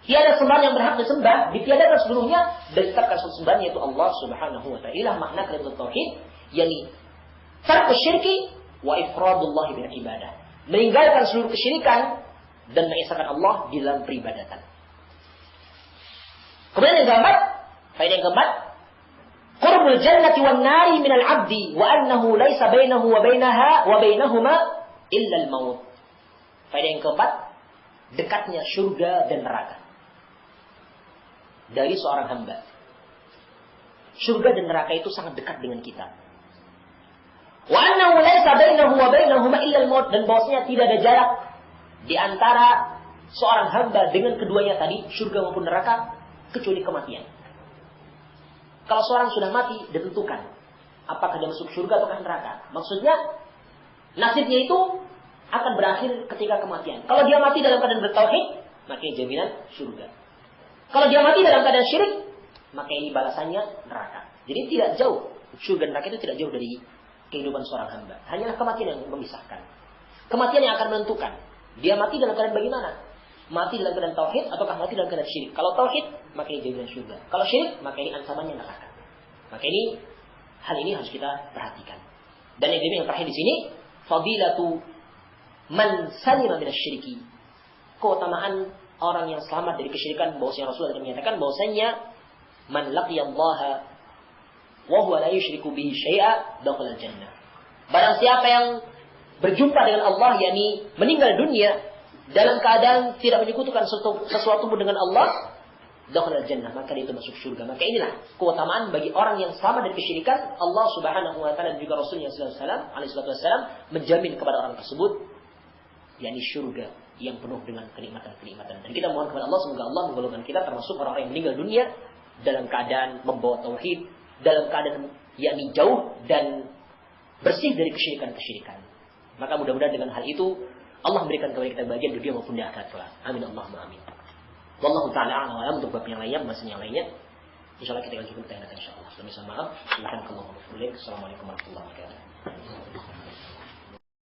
Tiada sembahan yang berhak disembah, ditiadakan seluruhnya, dan ditetapkan sembahan yaitu Allah Subhanahu wa taala. Makna kalimat tauhid, yakni Tarku syirki wa ifradullah bil ibadah. Meninggalkan seluruh kesyirikan dan mengesahkan Allah di dalam peribadatan. Kemudian yang keempat, faedah yang keempat, qurbul jannati wan nari minal 'abdi wa annahu laisa bainahu wa bainahuma illa al-maut. Faedah yang keempat, dekatnya surga dan neraka dari seorang hamba. Surga dan neraka itu sangat dekat dengan kita. Wa annahu laisa bainahu wa bainahuma illa al-maut, dan bahwasanya tidak ada jarak di antara seorang hamba dengan keduanya tadi, surga maupun neraka, kecuali kematian. Kalau seorang sudah mati, ditentukan apakah dia masuk surga atau neraka. Maksudnya nasibnya itu akan berakhir ketika kematian. Kalau dia mati dalam keadaan bertauhid, maka ini jaminan surga. Kalau dia mati dalam keadaan syirik, maka ini balasannya neraka. Jadi tidak jauh, surga dan neraka itu tidak jauh dari kehidupan seorang hamba. Hanyalah kematian yang memisahkan. Kematian yang akan menentukan dia mati dalam keadaan bagaimana. Mati dalam keadaan tauhid ataukah mati dalam keadaan syirik. Kalau tauhid, maka ini jaminan surga. Kalau syirik, maka ini ancamannya neraka. Maka ini hal ini harus kita perhatikan. Dan yang terakhir di sini, fadilatu man salima minasyiriki. Keutamaan orang yang selamat dari kesyirikan, bahwasanya Rasulullah menyatakan bahwasanya man laqiyallaha wa huwa la yusyriku bihi syai'a dakhala al-jannah. Barang siapa yang berjumpa dengan Allah, yakni meninggal dunia dalam keadaan tidak menyekutukan sesuatu pun dengan Allah, dakhala al-jannah, maka dia itu masuk surga. Maka inilah keutamaan bagi orang yang selamat dari kesyirikan. Allah Subhanahu wa taala dan juga Rasulnya sallallahu alaihi wasallam menjamin kepada orang tersebut yakni surga yang penuh dengan kenikmatan-kenikmatan. Dan kita mohon kepada Allah semoga Allah menggolongkan kita termasuk orang-orang yang meninggal dunia dalam keadaan membawa tauhid, dalam keadaan yakni jauh dan bersih dari kesyirikan-kesyirikan. Maka mudah-mudahan dengan hal itu Allah memberikan kepada kita bagian dunia maupun di akhirat kelak. Amin Allahumma amin. Wallahu ta'ala a'lam. Untuk bab yang lainnya, pembahasan yang lainnya, insyaallah kita akan cukup tanyakan insyaallah. Sebelum maaf, silakan kalau mau. Assalamualaikum warahmatullahi wabarakatuh.